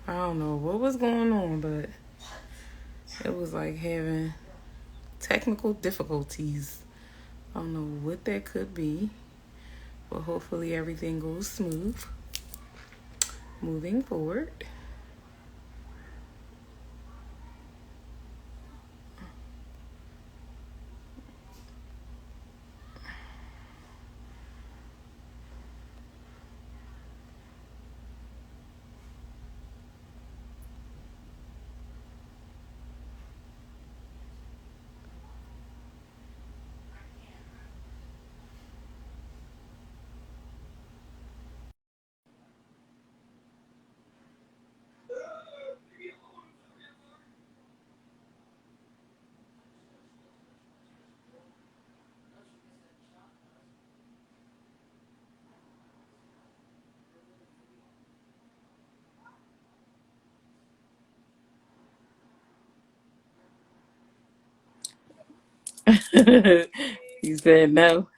I don't know what was going on, but it was like having technical difficulties. I don't know what that could be, but hopefully everything goes smooth moving forward. You said no.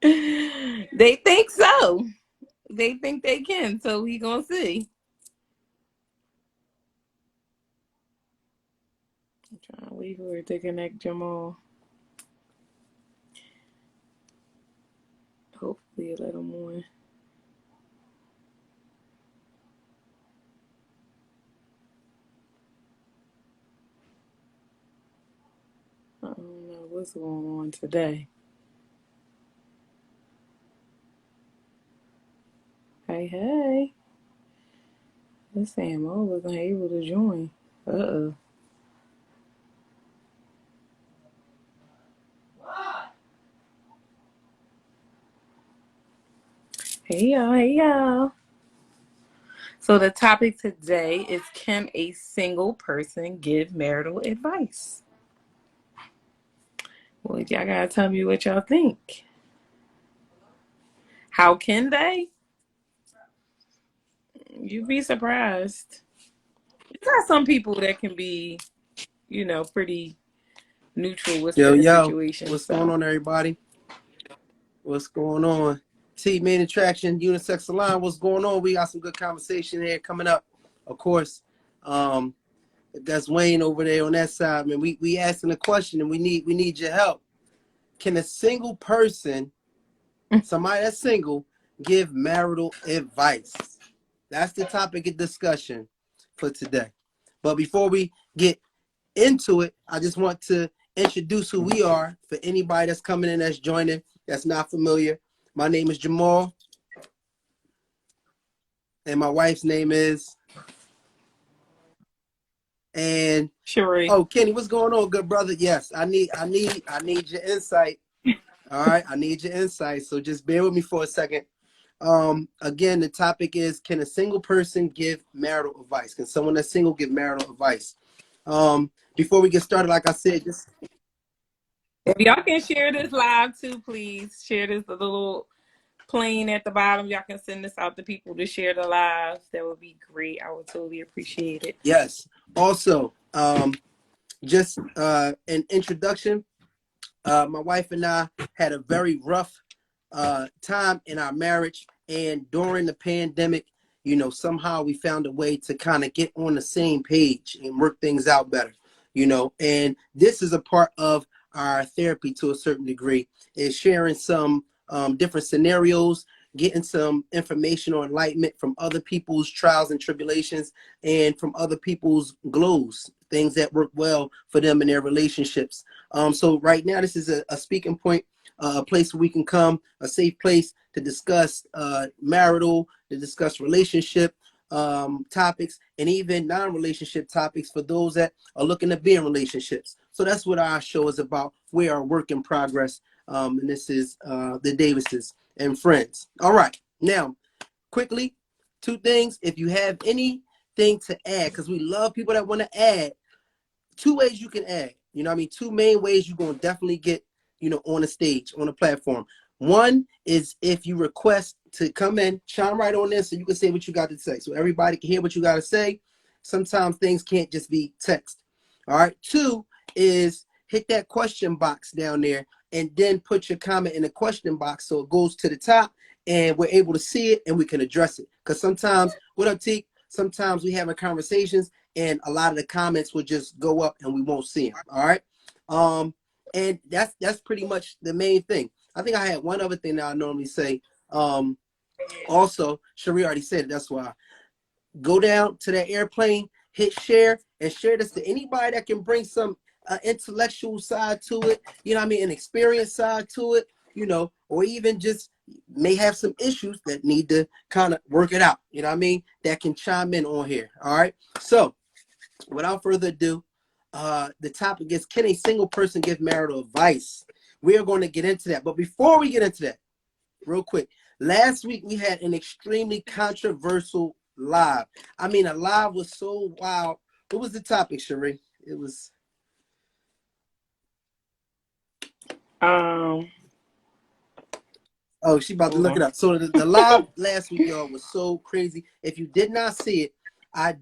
They think so. They think they can, so we gonna see. I'm trying to wait for it to connect Jamal. Hopefully let him on. I don't know what's going on today. Hey, hey. This Samo wasn't able to join. Uh-oh. Hey, y'all. Hey, y'all. So the topic today is, can a single person give marital advice? Well, y'all gotta tell me what y'all think. How can they? You'd be surprised. You got some people that can be, pretty neutral with Yo, certain yo, situations. what's going on, everybody? What's going on? T Main Attraction, Unisex Salon, what's going on? We got some good conversation here coming up. Of course, that's Wayne over there on that side, man. We asking a question and we need your help. Can a single person, somebody that's single, give marital advice? That's the topic of discussion for today. But before we get into it, I just want to introduce who we are for anybody that's coming in, that's joining, that's not familiar. My name is Jamal, and my wife's name is. And Sheree. oh, Kenny, what's going on, good brother? Yes, I need your insight. All right, I need your insight. So just bear with me for a second. Again, the topic is, can a single person give marital advice? Can someone that's single give marital advice? Before we get started, like I said, just If y'all can share this live too, please share this, the little plane at the bottom. Y'all can send this out to people to share the live. That would be great. I would totally appreciate it. yes. Also, just an introduction. My wife and I had a very rough time in our marriage, and during the pandemic, somehow we found a way to kind of get on the same page and work things out better, and this is a part of our therapy to a certain degree, is sharing some different scenarios, getting some information or enlightenment from other people's trials and tribulations, and from other people's glows, things that work well for them in their relationships. So right now, this is a speaking point, a place where we can come, a safe place to discuss marital, to discuss relationship topics, and even non-relationship topics for those that are looking to be in relationships. So that's what our show is about. We are a work in progress, and this is the Davises and friends. All right, now quickly, two things. If you have anything to add, because we love people that want to add, two ways you can add. Two main ways you're going to definitely get, on the stage, on the platform. One is if you request to come in, shine right on this so you can say what you got to say. So everybody can hear what you got to say. Sometimes things can't just be text. All right. Two is hit that question box down there and then put your comment in the question box so it goes to the top and we're able to see it and we can address it. Because sometimes What up, Teak? Sometimes we having conversations and a lot of the comments will just go up and we won't see them. All right. And that's pretty much the main thing. I think I had one other thing that I normally say. Also, Cherie already said it, that's why. Go down to that airplane, hit share, and share this to anybody that can bring some intellectual side to it, you know what I mean, an experience side to it, you know, or even just may have some issues that need to kind of work it out, you know what I mean, that can chime in on here. All right. So without further ado, the topic is, can a single person give marital advice? We are going to get into that. But before we get into that, real quick, last week we had an extremely controversial live. I mean, a live was so wild. What was the topic, Cherie? It was oh, she about to look it up. So the live last week, y'all, was so crazy. If you did not see it, I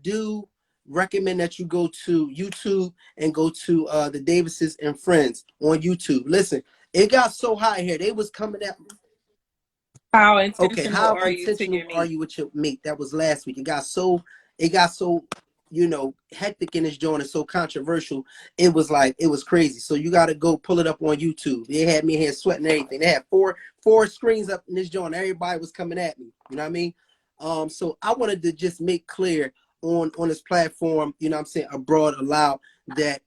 do recommend that you go to YouTube and go to the Davises and Friends on YouTube. Listen, it got so hot here. They was coming at me. How Okay, intentional how are you to intentional your are meet? you with your mate? That was last week. It got so, you know, hectic in this joint and so controversial. It was like, it was crazy. So you got to go pull it up on YouTube. They had me here sweating and everything. They had four screens up in this joint. Everybody was coming at me. You know what I mean? So I wanted to just make clear on this platform, you know what I'm saying, abroad, aloud, that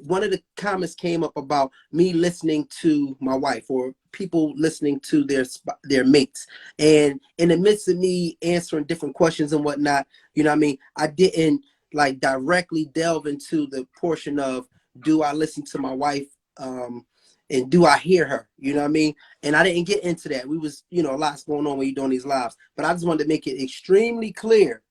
one of the comments came up about me listening to my wife or people listening to their mates, and in the midst of me answering different questions and whatnot, you know what I mean, I didn't like directly delve into the portion of, do I listen to my wife, and do I hear her, you know what I mean, and I didn't get into that. We was, you know, a lot's going on when you're doing these lives, but I just wanted to make it extremely clear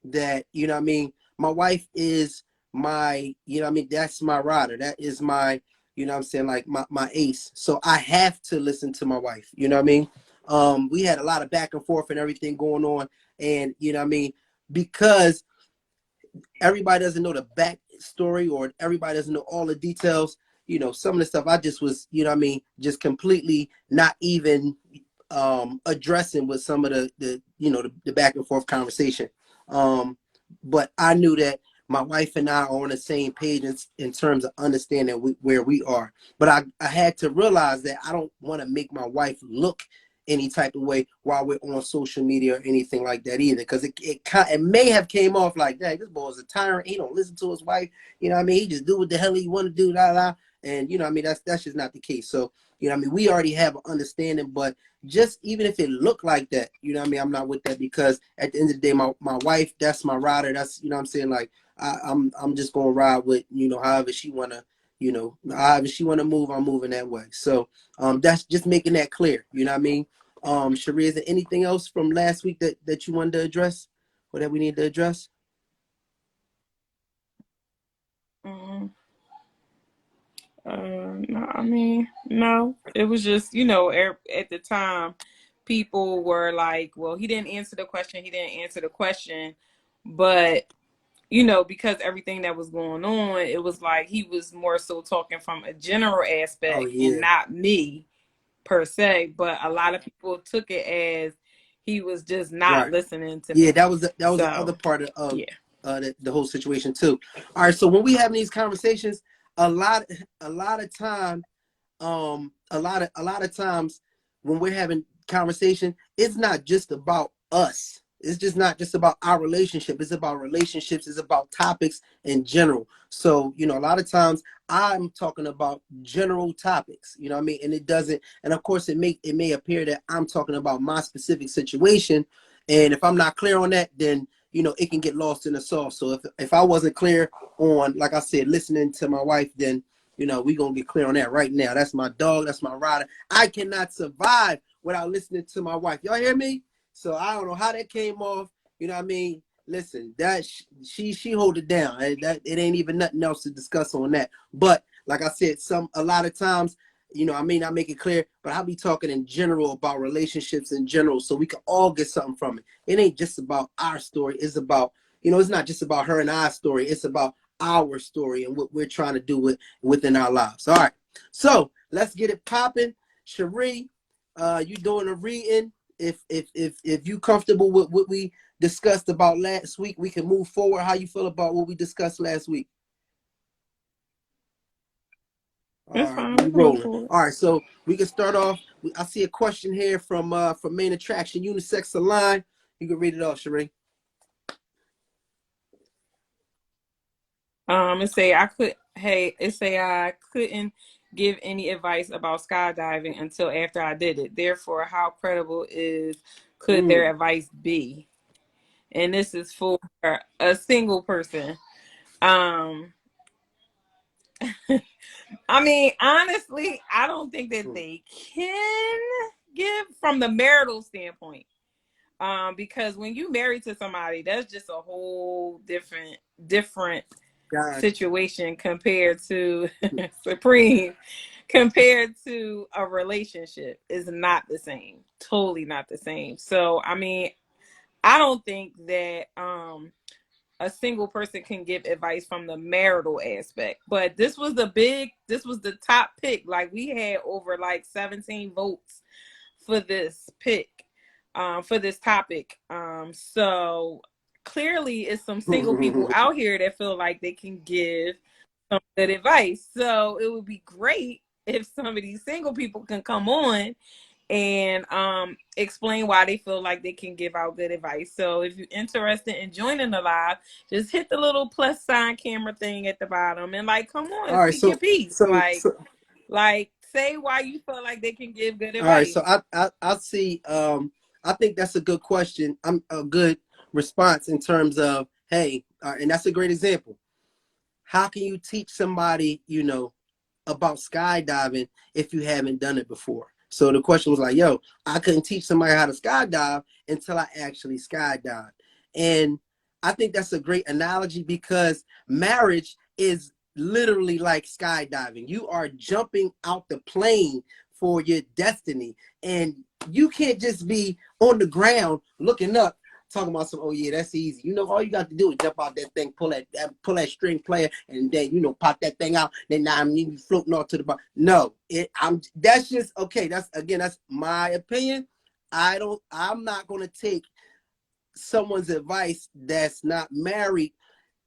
that, you know what I mean, my wife is my, you know what I mean, that's my rider. That is my, you know what I'm saying, like my ace. So I have to listen to my wife, you know what I mean? We had a lot of back and forth and everything going on. And, you know what I mean, because everybody doesn't know the back story or everybody doesn't know all the details, you know, some of the stuff I just was, you know what I mean, just completely not even addressing with some of the you know, the back and forth conversation. But I knew that my wife and I are on the same page in terms of understanding where we are. But I had to realize that I don't want to make my wife look any type of way while we're on social media or anything like that either, because it may have came off like that. This boy is a tyrant. He don't listen to his wife. You know what I mean? He just do what the hell he want to do. And you know what I mean? That's just not the case. So you know what I mean? We already have an understanding, but just even if it looked like that, you know what I mean, I'm not with that, because at the end of the day, my wife, that's my rider. That's, you know what I'm saying, like I'm just gonna ride with, you know, however she wanna, you know, however she wanna move, I'm moving that way. So that's just making that clear, you know what I mean? Cherie, is there anything else from last week that you wanted to address or that we need to address? No, I mean, no. It was just, you know, at the time, people were like, well, he didn't answer the question. He didn't answer the question. But, you know, because everything that was going on, it was like he was more so talking from a general Oh aspect and yeah. not me per se. But a lot of people took it as he was just not Right. listening to Yeah, me. that was the other So, part of yeah. the whole situation too. All right, so when we having these conversations, a lot of time, a lot of times when we're having conversation, it's not just about us. It's just not just about our relationship. It's about relationships. It's about topics in general. So, you know, a lot of times I'm talking about general topics, you know what I mean? And it doesn't, and of course it may appear that I'm talking about my specific situation. And if I'm not clear on that, then, you know, it can get lost in the sauce. So if I wasn't clear on, like I said, listening to my wife, then, you know, we're going to get clear on that right now. That's my dog. That's my rider. I cannot survive without listening to my wife. Y'all hear me? So I don't know how that came off. You know what I mean? Listen, that she hold it down. That it ain't even nothing else to discuss on that. But like I said, a lot of times, you know, I may not make it clear, but I'll be talking in general about relationships in general, so we can all get something from it. It ain't just about our story. It's about, you know, it's not just about her and our story. It's about our story and what we're trying to do within our lives. All right, so let's get it popping. Cherie, you doing a reading? If you comfortable with what we discussed about last week, we can move forward. How you feel about what we discussed last week? It's All right, fine. we We can move rolling. forward. All right, so we can start off. I see a question here from Main Attraction Unisex Align. You can read it off, Sheree. It say I couldn't give any advice about skydiving until after I did it. Therefore, how credible could their advice be? And this is for a single person. Um, I mean, honestly, I don't think that they can give from the marital standpoint. Because when you married to somebody, that's just a whole different God. situation compared to Supreme, compared to a relationship is not the same. Totally not the same. So I mean, I don't think that a single person can give advice from the marital aspect. But this was the top pick. Like we had over like 17 votes for this pick, for this topic. So clearly it's some single people out here that feel like they can give some good advice. So it would be great if some of these single people can come on and explain why they feel like they can give out good advice. So if you're interested in joining the live, just hit the little plus sign camera thing at the bottom and like come on All and right, speak your piece. so Like say why you feel like they can give good all right, advice. so I see. I think that's a good question. I'm a good response in terms of hey, and that's a great example. How can you teach somebody, about skydiving if you haven't done it before? So the question was like, yo, I couldn't teach somebody how to skydive until I actually skydived. And I think that's a great analogy because marriage is literally like skydiving. You are jumping out the plane for your destiny. And you can't just be on the ground looking up talking about some, oh yeah, that's easy. All you got to do is jump out that thing, pull that string player, and then pop that thing out. Then now I'm floating off to the bottom. No, that's just okay. That's my opinion. I'm not gonna take someone's advice that's not married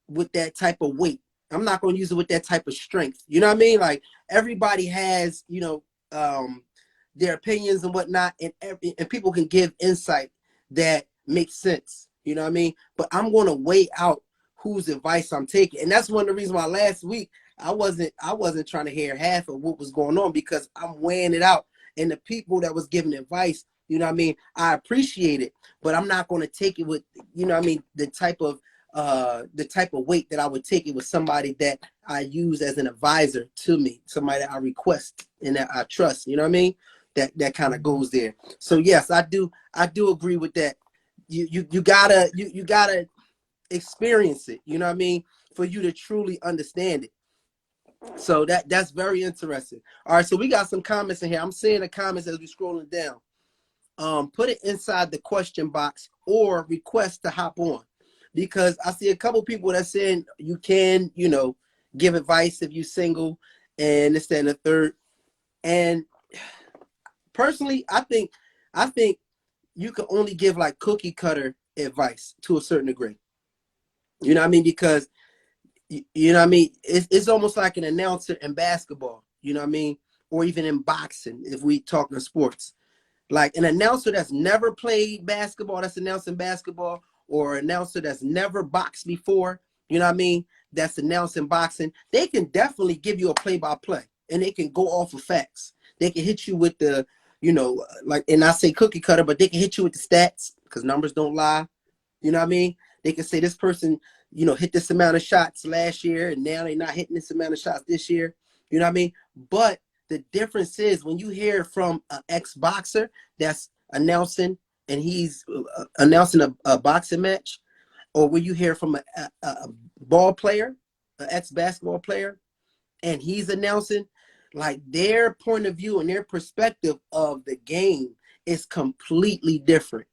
with that type of weight. I'm not gonna use it with that type of strength. You know what I mean? Like everybody has, their opinions and whatnot, and people can give insight that makes sense. You know what I mean? But I'm going to weigh out whose advice I'm taking. And that's one of the reasons why last week I wasn't trying to hear half of what was going on because I'm weighing it out. And the people that was giving advice, you know what I mean? I appreciate it, but I'm not going to take it with, the type of weight that I would take it with somebody that I use as an advisor to me, somebody that I request and that I trust, you know what I mean? That kind of goes there. So yes, I do agree with that. You gotta experience it, you know what I mean, for you to truly understand it. So that's very interesting. All right, so we got some comments in here. I'm seeing the comments as we're scrolling down. Put it inside the question box or request to hop on, because I see a couple people that saying you can, give advice if you're single and this, that, and the third. And personally, I think you can only give like cookie cutter advice to a certain degree. You know what I mean? Because you know what I mean? It's almost like an announcer in basketball, you know what I mean? Or even in boxing, if we talking sports. Like an announcer that's never played basketball, that's announcing basketball, or an announcer that's never boxed before, you know what I mean? That's announcing boxing. They can definitely give you a play-by-play, and they can go off of facts. They can hit you with the, like, and I say cookie cutter, but they can hit you with the stats because numbers don't lie. You know what I mean? They can say this person, hit this amount of shots last year, and now they're not hitting this amount of shots this year. You know what I mean? But the difference is when you hear from an ex-boxer that's announcing and he's announcing a boxing match, or when you hear from a ball player, an ex-basketball player, and he's announcing, like their point of view and their perspective of the game is completely different.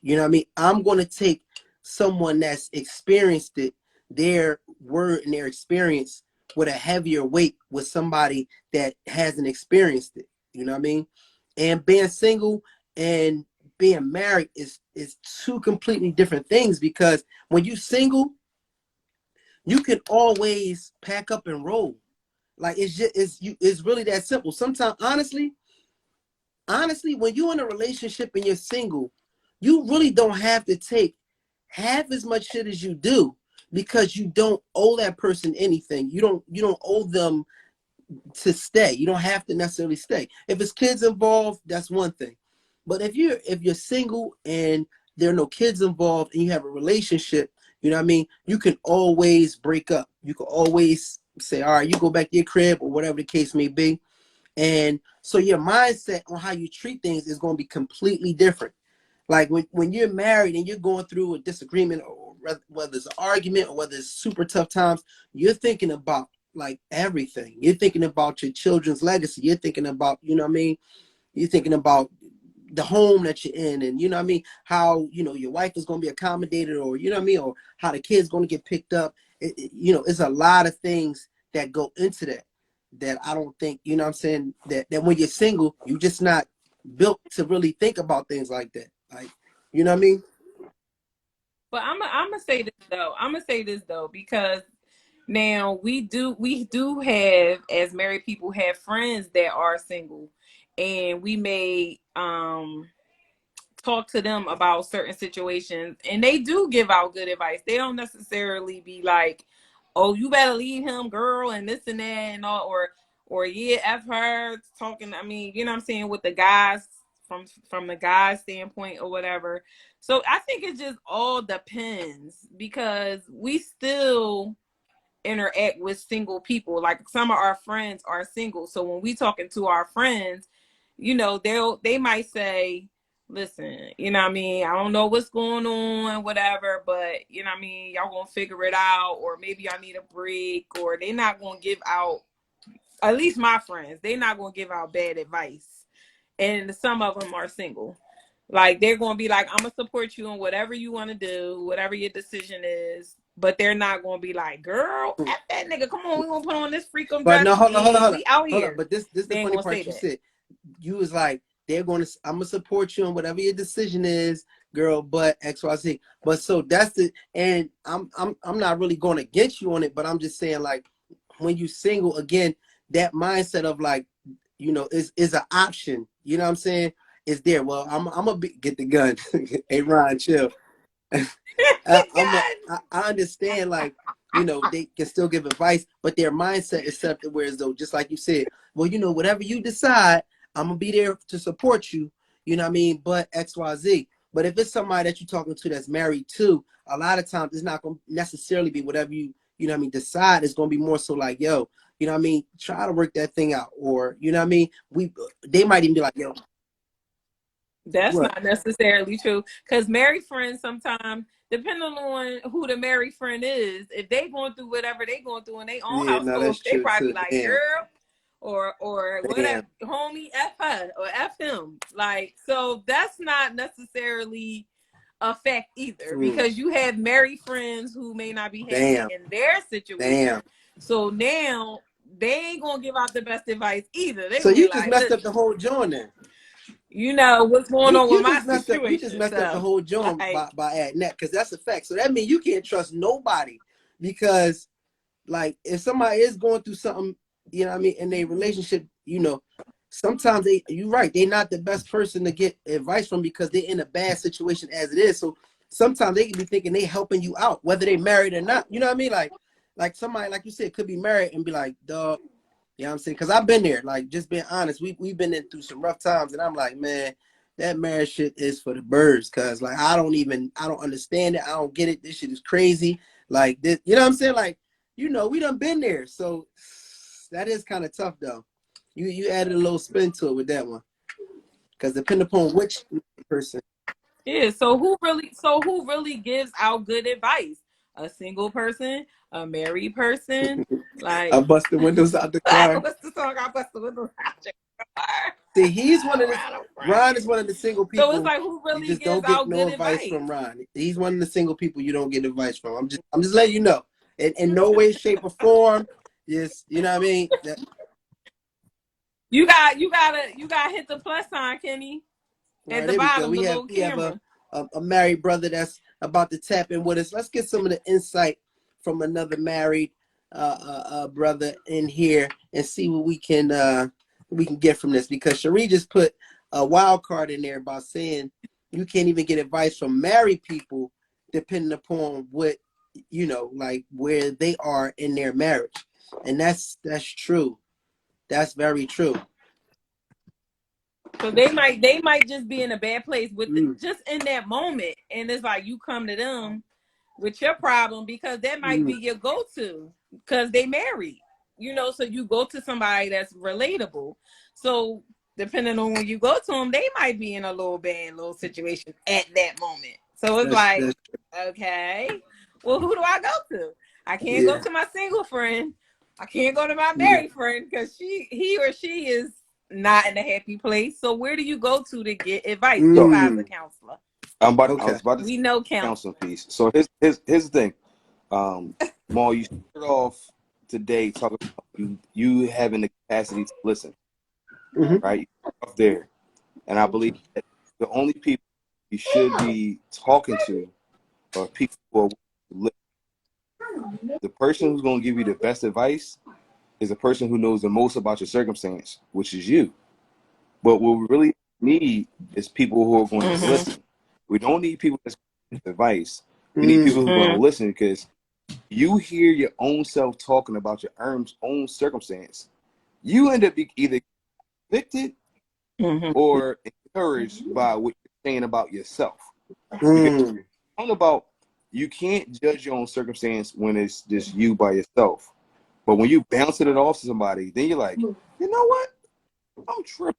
You know what I mean? I'm going to take someone that's experienced it, their word and their experience, with a heavier weight with somebody that hasn't experienced it. You know what I mean? And being single and being married is two completely different things, because when you single, you can always pack up and roll. Like it's really that simple. Sometimes honestly, when you're in a relationship and you're single, you really don't have to take half as much shit as you do, because you don't owe that person anything. You don't owe them to stay. You don't have to necessarily stay. If it's kids involved, that's one thing. But if you're single and there are no kids involved and you have a relationship, you know what I mean? You can always break up. You can always say, all right, you go back to your crib or whatever the case may be. And so your mindset on how you treat things is going to be completely different. Like when you're married and you're going through a disagreement, or whether it's an argument or whether it's super tough times, you're thinking about like everything. You're thinking about your children's legacy. You're thinking about, you know what I mean? You're thinking about the home that you're in, and you know what I mean, how, you know, your wife is going to be accommodated, or you know what I mean, or how the kid's going to get picked up. You know, it's a lot of things that go into that I don't think, you know what I'm saying, that when you're single, you're just not built to really think about things like that. Like, you know what I mean? But I'm gonna say this though. I'm gonna say this though, because now we do have, as married people, have friends that are single, and we may talk to them about certain situations, and they do give out good advice. They don't necessarily be like, oh, you better leave him, girl, and this and that and all, or yeah, F her, talking, I mean, you know what I'm saying, with the guys, from the guy's standpoint or whatever. So I think it just all depends, because we still interact with single people. Like, some of our friends are single, so when we talking to our friends, you know, they might say, listen, you know what I mean, I don't know what's going on, whatever, but you know what I mean, y'all gonna figure it out, or maybe y'all need a break, or they not gonna give out, at least my friends, they not gonna give out bad advice. And some of them are single. Like, they're gonna be like, I'm gonna support you in whatever you want to do, whatever your decision is. But they're not gonna be like, girl, F that nigga, come on, we gonna put on this freakum But dress no, and we out hold on. here. But this the They ain't funny gonna say part. You that. said you was like, I'm gonna support you on whatever your decision is, girl. But XYZ. But so that's the, and I'm not really going against you on it, but I'm just saying, like, when you single again, that mindset of like, you know, is an option. You know what I'm saying? Is there? Well, I'm gonna get the gun. Hey, Ron, chill. I understand, like, you know, they can still give advice, but their mindset is set up to where, as though, just like you said, well, you know, whatever you decide, I'm gonna be there to support you. You know what I mean? But XYZ. But if it's somebody that you're talking to that's married too, a lot of times it's not gonna necessarily be whatever you know what I mean, decide. It's gonna be more so like, yo, you know what I mean, try to work that thing out, or you know what I mean. They might even be like, yo, That's what? not necessarily true, because married friends sometimes, depending on who the married friend is, if they going through whatever they going through in their own Yeah, no, household, that's they true probably be too. like, Damn, girl, or whatever, damn. homie, F her or F him. Like, so that's not necessarily a fact either, Mm, because you have married friends who may not be happy damn, in their damn. situation. So now they ain't gonna give out the best advice either. They So gonna be you just like, messed up the listen, whole joint then. went what's going on with my You just situation. messed up the So, whole joint like, by adding that, because that's a fact. So that means you can't trust nobody, because like if somebody is going through something, you know what I mean, in their relationship, you know, sometimes you're right, they're not the best person to get advice from, because they're in a bad situation as it is. So sometimes they can be thinking they helping you out, whether they married or not. You know what I mean? Like somebody, like you said, could be married and be like, dog, you know what I'm saying? Because I've been there, like, just being honest, we've been in through some rough times, and I'm like, man, that marriage shit is for the birds, because like I don't understand it, I don't get it, this shit is crazy, like this, you know what I'm saying? Like, you know, we done been there, so that is kind of tough though. You added a little spin to it with that one, because depending upon which person. yeah. So who really gives out good advice? A single person, a married person, I like. bust the windows out the car. What's the song? I bust the windows out your car. See, he's one of the Around a Ron is friend. one of the single So it's people. like, who You really just gives don't get out no good advice advice? from Ron. He's one of the single people you don't get advice from. I'm just letting you know. In no way, shape, or form. Just, you know what I mean? You gotta hit the plus sign, Kenny. All at right, the there we go. bottom, the We have little camera. a married brother that's about to tap in with us. Let's get some of the insight from another married brother in here and see what we can get from this, because Cherie just put a wild card in there about saying you can't even get advice from married people depending upon what, like where they are in their marriage. And that's true. That's very true. So they might just be in a bad place with it, Mm, just in that moment, and it's like you come to them with your problem because that might mm, be your go-to because they married, so you go to somebody that's relatable. So depending on when you go to them, they might be in a little situation at that moment. So it's like, that's okay, well, who do I go to? I can't go yeah. to my single friend. I can't go to my Mm, married friend because he or she is not in a happy place. So where do you go to get advice So besides a mm, counselor? I okay. was about to We say know counseling counselors. piece. So here's the thing. Maul, you started off today talking about you having the capacity to listen, Hmm. right? You started off there, and I believe that the only people you should be talking to are people who are willing to listen. The person who's going to give you the best advice is the person who knows the most about your circumstance, which is you. But what we really need is people who are going to Mm-hmm. listen. We don't need people that's going to give advice. We need Mm, people who are going to listen, because you hear your own self talking about your own circumstance. You end up either convicted Mm-hmm. or encouraged by what you're saying about yourself. Because mm, talking about, you can't judge your own circumstance when it's just you by yourself. But when you bouncing it off to somebody, then you're like, you know what? I'm tripping.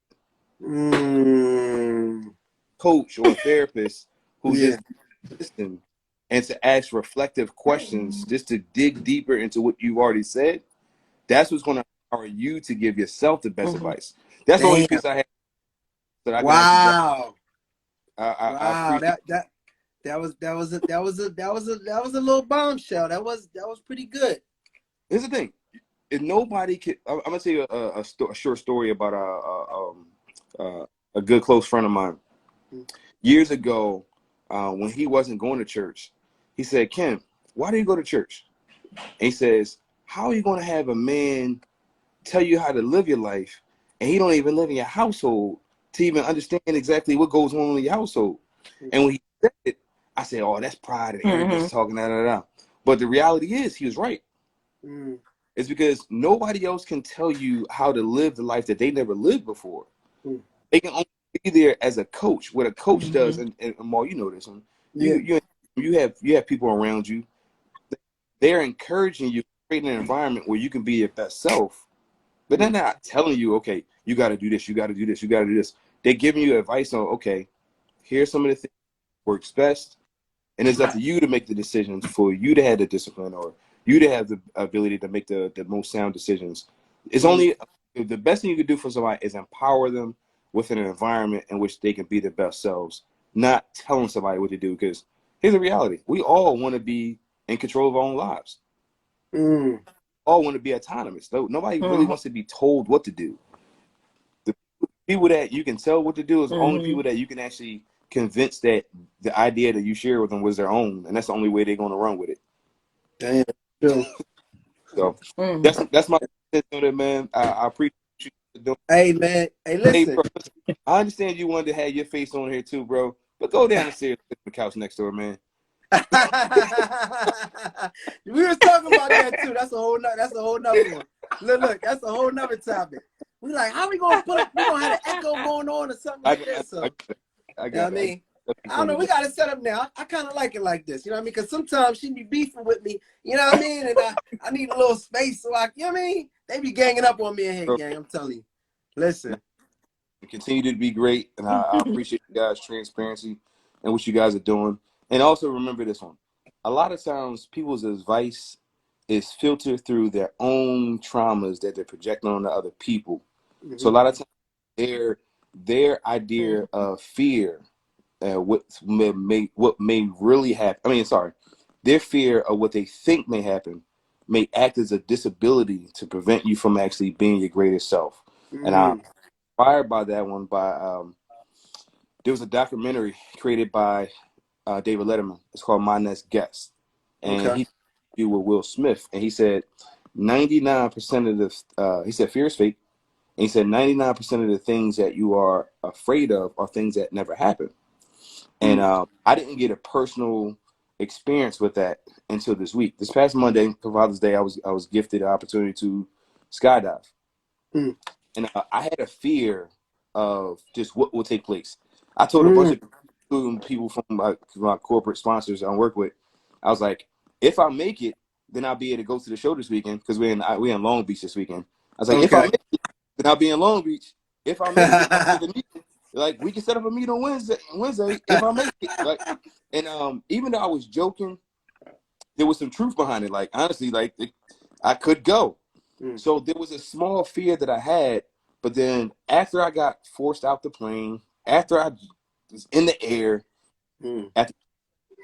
mm. Coach or a therapist who Yeah. just listen and to ask reflective questions, just to dig deeper into what you've already said, that's what's going to empower you to give yourself the best Mm-hmm. advice. That's the only Damn. piece I have that I can actually drop. Wow. I Wow. appreciate That was a little bombshell. That was pretty good. it. Here's the thing: if nobody could, I'm gonna tell you a short story about a good close friend of mine. Years ago, when he wasn't going to church, he said, "Kim, why do you go to church?" And he says, "How are you going to have a man tell you how to live your life, and he don't even live in your household to even understand exactly what goes on in your household?" And when he said it, I said, "Oh, that's pride and Mm-hmm. arrogance talking, da da da." But the reality is, he was right. Mm, It's because nobody else can tell you how to live the life that they never lived before. mm. They can only be there as a coach. What a coach does, Mm-hmm. and Maul, you know this one. Yeah. You have people around you. They're encouraging you, creating an environment where you can be your best self. But they're Mm, not telling you, okay, you got to do this, you got to do this, you got to do this. They're giving you advice on, okay, here's some of the things that works best, and it's up to you to make the decisions, for you to have the discipline, or you to have the ability to make the most sound decisions. It's mm, only the best thing you can do for somebody is empower them within an environment in which they can be their best selves, not telling somebody what to do. Because here's the reality: we all want to be in control of our own lives. mm, All want to be autonomous. Though nobody really Mm-hmm. wants to be told what to do. The people that you can tell what to do is the only Mm-hmm. people that you can actually convince that the idea that you share with them was their own, and that's the only way they're going to run with it. damn. True. So Mm-hmm. that's my sense on it, man. I appreciate you doing. Hey man. Hey, Hey, listen. bro, listen, I understand you wanted to have your face on here too, bro. But go down and sit on the couch next door, man. We was talking about that too. That's a whole nother one. Look, that's a whole nother topic. We like, how we gonna put it? We gonna have an echo going on or something I like got, this. I, So I you know what got, I I got mean? nothing I don't from know. you, We man. got it set up now. I kind of like it like this. You know what I mean? Because sometimes she be beefing with me. You know what I mean? And I need a little space. So you know what I mean? They be ganging up on me in here, Bro, gang. I'm telling you. Listen. continue to be great, and I appreciate you guys' transparency and what you guys are doing. And also remember this one: a lot of times, people's advice is filtered through their own traumas that they're projecting on to other people. So a Mm-hmm. lot of times, their idea of fear, what may really happen. I mean, sorry, their fear of what they think may happen may act as a disability to prevent you from actually being your greatest self. And I'm Mm-hmm. inspired by that one by there was a documentary created by David Letterman. It's called My Next Guest, and Okay. he interviewed with Will Smith, and he said 99% of the he said fear is fake, and he said 99% of the things that you are afraid of are things that never happen. And I didn't get a personal experience with that until this week. This past Monday for Father's Day, I was gifted an opportunity to skydive, Mm. and I had a fear of just what will take place. I told a bunch of people from my corporate sponsors I work with, I was like, if I make it, then I'll be able to go to the show this weekend because we're in Long Beach this weekend. I was like, if I Okay. make it, then I'll be in Long Beach. If I make it, after the meeting, like we can set up a meet on Wednesday if I make it. Like, and even though I was joking, there was some truth behind it. Like honestly, I could go. So there was a small fear that I had, but then after I got forced out the plane, after I was in the air, after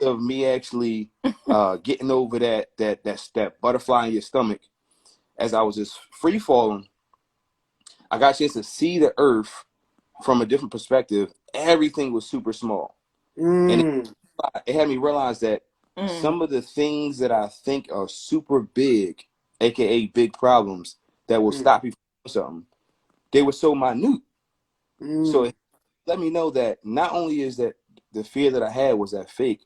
of me actually getting over that butterfly in your stomach, as I was just free falling, I got a chance to see the earth from a different perspective. Everything was super small, and it had me realize that some of the things that I think are super big, aka big problems, that will stop you from doing something, they were so minute. So it let me know that not only is that the fear that I had was that fake,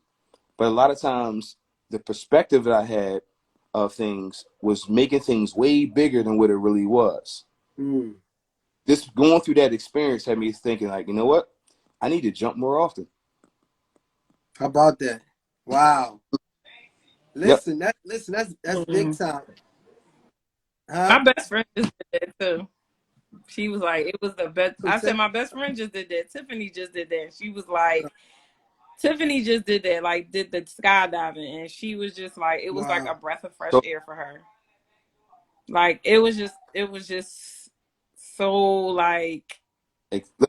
but a lot of times the perspective that I had of things was making things way bigger than what it really was. This going through that experience had me thinking, like, you know what? I need to jump more often. How about that? Wow. Yep. Listen, that's big time. My Huh? best friend just did that too. She was like, it was the best. Who I said, said? my best friend just did that. Tiffany just did that. She was like, Tiffany just did that, like, did the skydiving. And she was just like, it was like a Wow. breath of fresh So air for her. Like, it was just so, like,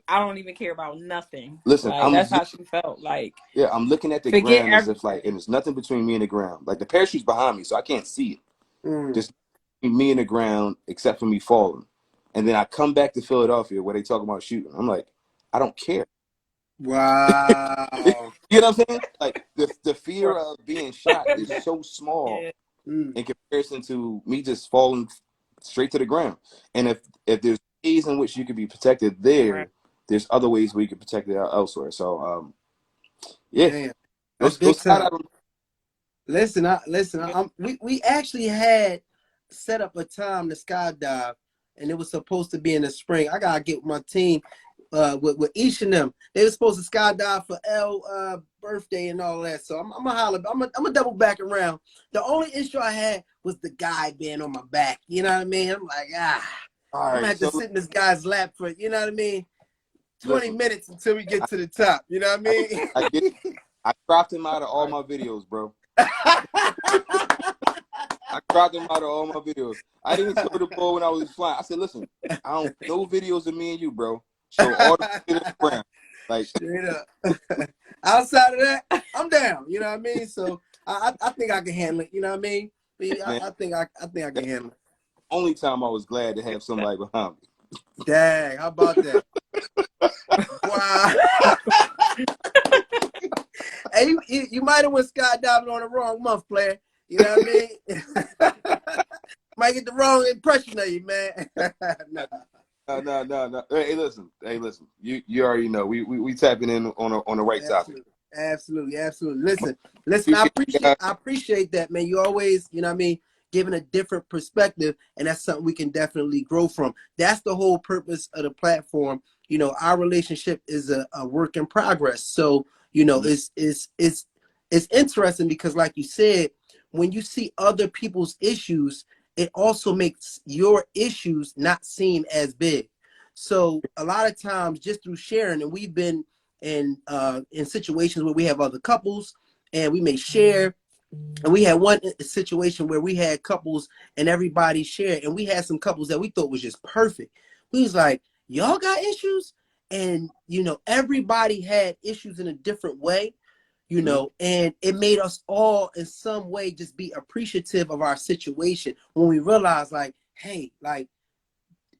I don't even care about nothing. listen, Like, that's how she felt. Like, I'm looking at the forget ground as if everything. like, and there's nothing between me and the ground. Like the parachute's behind me, so I can't see it. Mm. Just me and the ground, except for me falling. And then I come back to Philadelphia where they talk about shooting. I'm like, I don't care. Wow. You know what I'm saying? Like the fear of being shot is so small Yeah, in comparison to me just falling straight to the ground. And if there's ways in which you could be protected right. there, there's other ways where you can protect it elsewhere. So yeah, Man, go that's big time. skydiving. Listen, Yeah. we actually had set up a time to skydive, and it was supposed to be in the spring. I gotta get with my team, with each of them. They were supposed to skydive for L birthday and all that. So I'm gonna holler. I'm gonna double back around. The only issue I had was the guy being on my back. You know what I mean? I'm like, All I'm gonna right, have to so sit in this guy's lap for, you know what I mean, 20 listen, minutes until we get to the top. You know what I, I I get, I cropped him out of all my videos, bro. mean? I cropped him out of all my videos. I didn't even tell the boy when I was flying. I said, listen, I don't no videos of me and you, bro. So all the videos is brown. Like Straight up. Outside of that, I'm down. You know what I mean? So I think I can handle it. You know what I mean? man, I think I can that's handle it. the only time I was glad to have somebody behind me. Dang, how about that? Wow. Hey, you might have went skydiving on the wrong month, player. You know what I mean? Might get the wrong impression of you, man. Nah. No. Hey, listen. You already know. We tapping in on the right topic. Absolutely. Listen, Appreciate you guys. I appreciate that, man. You always, you know what I mean, giving a different perspective, and that's something we can definitely grow from. That's the whole purpose of the platform. You know, our relationship is a work in progress. So, you know, it's interesting because, like you said, when you see other people's issues, it also makes your issues not seem as big. So a lot of times, just through sharing, and we've been in situations where we have other couples and we may share, and we had one situation where we had couples and everybody shared, and we had some couples that we thought was just perfect. We was like, y'all got issues, and you know, everybody had issues in a different way, you know, and it made us all in some way just be appreciative of our situation when we realized, like, hey, like,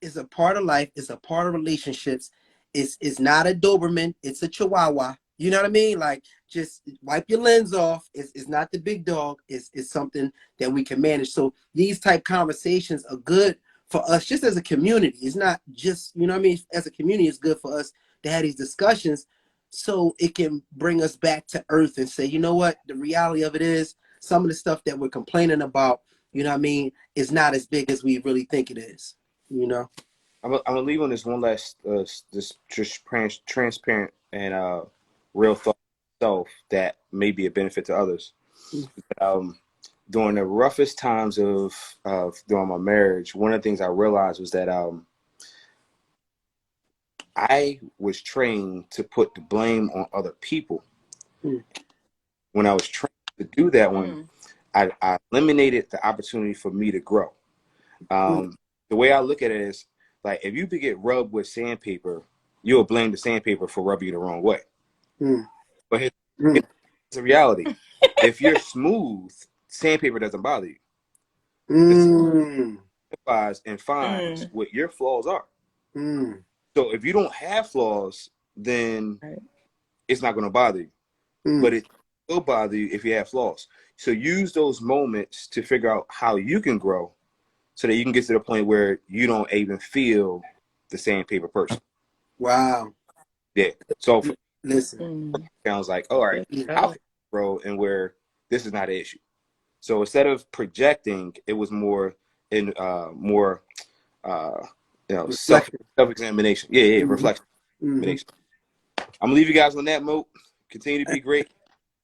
it's a part of life, it's a part of relationships, It's not a Doberman, it's a Chihuahua. You know what I mean? Like, just wipe your lens off. It's not the big dog. It's something that we can manage. So these type conversations are good for us just as a community. It's not just, you know what I mean? As a community, it's good for us to have these discussions so it can bring us back to earth and say, you know what? The reality of it is some of the stuff that we're complaining about, you know what I mean, is not as big as we really think it is, you know? I'm gonna leave on this one last this just transparent and real thought self that may be a benefit to others. During the roughest times of during my marriage, one of the things I realized was that I was trained to put the blame on other people. When I was trained to do that one, I eliminated the opportunity for me to grow. The way I look at it is, like, if you get rubbed with sandpaper, you'll blame the sandpaper for rubbing you the wrong way. But here's the reality. If you're smooth, sandpaper doesn't bother you. It and finds what your flaws are. So if you don't have flaws, then it's not going to bother you. But it will bother you if you have flaws. So use those moments to figure out how you can grow so that you can get to the point where you don't even feel the sandpaper person. Wow. Yeah. So listen, sounds like, all right, how can I grow and where this is not an issue. So instead of projecting, it was more in self-examination. Yeah, reflection. I'm gonna leave you guys on that note. Continue to be great.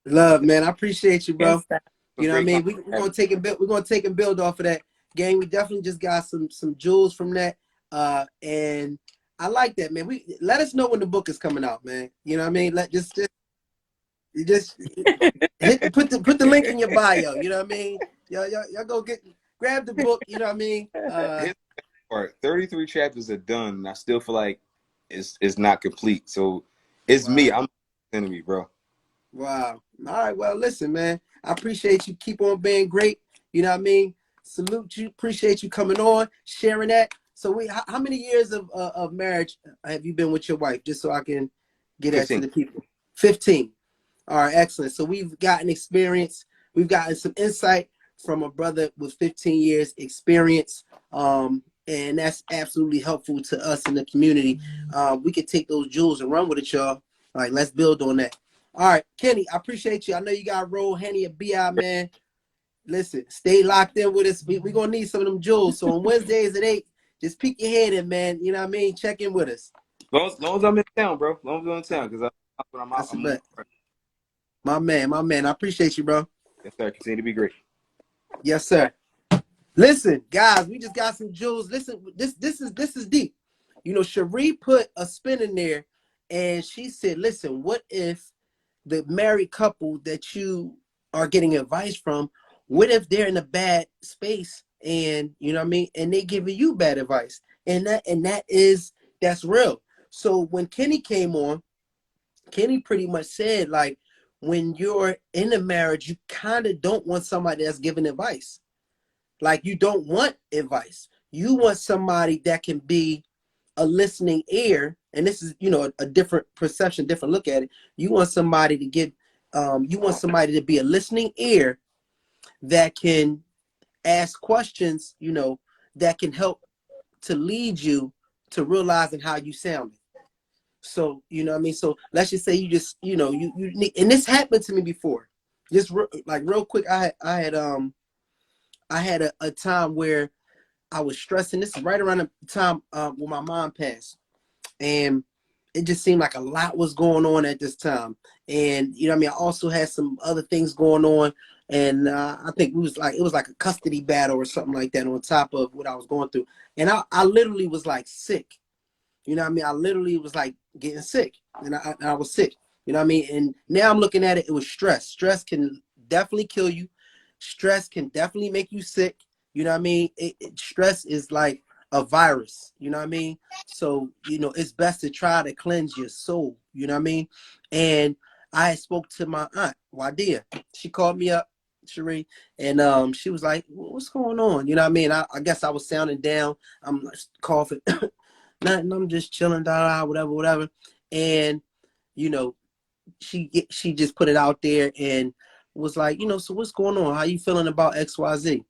Love, man. I appreciate you, bro. Yes, you know what I mean? We're gonna take and build. We're gonna take and build off of that, gang. We definitely just got some jewels from that, and I like that, man. We let us know when the book is coming out, man. You know what I mean? Just put the link in your bio. You know what I mean? Y'all go grab the book. You know what I mean? 33 chapters are done, and I still feel like it's not complete. So it's me. I'm the enemy, bro. Wow. All right. Well, listen, man. I appreciate you. Keep on being great. You know what I mean? Salute you. Appreciate you coming on, sharing that. So how many years of marriage have you been with your wife? Just so I can get 15. that to the people. 15. All right, excellent. So we've gotten experience. We've gotten some insight from a brother with 15 years experience. And that's absolutely helpful to us in the community. We can take those jewels and run with it, y'all. All right, let's build on that. All right, Kenny, I appreciate you. I know you got roll Henny and BI, man. Listen, stay locked in with us. We're going to need some of them jewels. So on Wednesdays at 8, just peek your head in, man. You know what I mean? Check in with us. As long as I'm in town, bro. As long as I'm in town, because I'm out. My man. I appreciate you, bro. Yes, sir. Continue to be great. Yes, sir. Listen, guys, we just got some jewels. Listen, this is deep. You know, Cherie put a spin in there, and she said, listen, what if the married couple that you are getting advice from, what if they're in a bad space and, you know what I mean, and they giving you bad advice? And that's real. So when Kenny came on, Kenny pretty much said, like, when you're in a marriage, you kind of don't want somebody that's giving advice. Like, you don't want advice. You want somebody that can be a listening ear. And this is, you know, a different perception, different look at it. You want somebody to give, you want somebody to be a listening ear that can ask questions, you know, that can help to lead you to realizing how you sounded. So, you know what I mean? So let's just say you just, you know, you need, and this happened to me before. Just real quick, I had a time where I was stressing. This is right around the time when my mom passed. And it just seemed like a lot was going on at this time. And, you know what I mean? I also had some other things going on. And I think it was like a custody battle or something like that on top of what I was going through. And I literally was like sick. You know what I mean? I literally was like getting sick. And I was sick. You know what I mean? And now I'm looking at it, it was stress. Stress can definitely kill you. Stress can definitely make you sick. You know what I mean? Stress is like a virus. You know what I mean? So, you know, it's best to try to cleanse your soul. You know what I mean? And I spoke to my aunt, Wadia. She called me up, Cherie, and she was like, what's going on? You know what I mean? I guess I was sounding down. I'm coughing. You nothing. I'm just chilling, whatever, whatever. And you know, she just put it out there and was like, so what's going on? How you feeling about XYZ?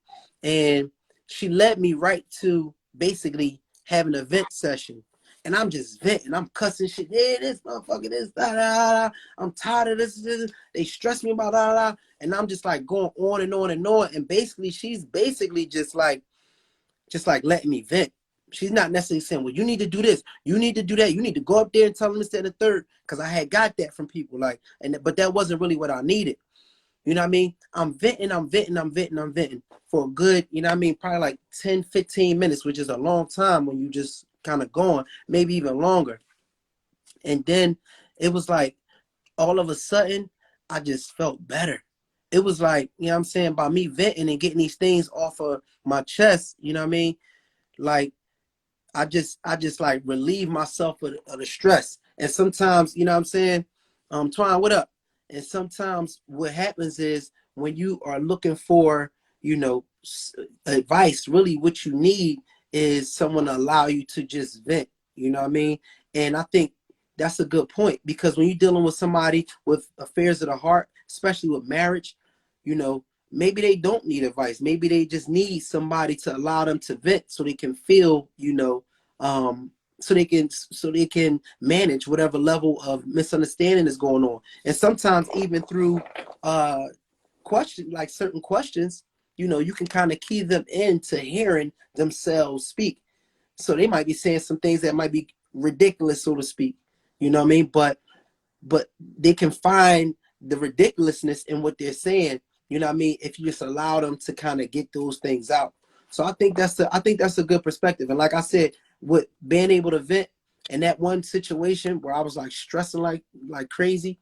And she led me right to basically having a vent session. And I'm just venting. I'm cussing shit. Yeah, this motherfucker, this, da, da, da. I'm tired of this. They stress me about da, da, da. And I'm just like going on and on and on. And basically, she's basically just like letting me vent. She's not necessarily saying, well, you need to do this, you need to do that, you need to go up there and tell them this, that, and the third, because I had got that from people, but that wasn't really what I needed. You know what I mean? I'm venting for a good, probably like 10, 15 minutes, which is a long time when you just kind of going, maybe even longer. And then it was like, all of a sudden, I just felt better. It was like, by me venting and getting these things off of my chest, you know what I mean? Like, I just like relieve myself of the stress. And sometimes, Twine, what up? And sometimes what happens is when you are looking for, advice, really what you need is someone to allow you to just vent, you know what I mean? And I think that's a good point, because when you're dealing with somebody with affairs of the heart, especially with marriage, maybe they don't need advice. Maybe they just need somebody to allow them to vent so they can feel, so they can manage whatever level of misunderstanding is going on. And sometimes even through certain questions, you can kind of key them into hearing themselves speak. So they might be saying some things that might be ridiculous, so to speak. You know what I mean? But they can find the ridiculousness in what they're saying, you know what I mean, if you just allow them to kind of get those things out. So I think that's a good perspective. And like I said, with being able to vent in that one situation where I was like stressing like crazy,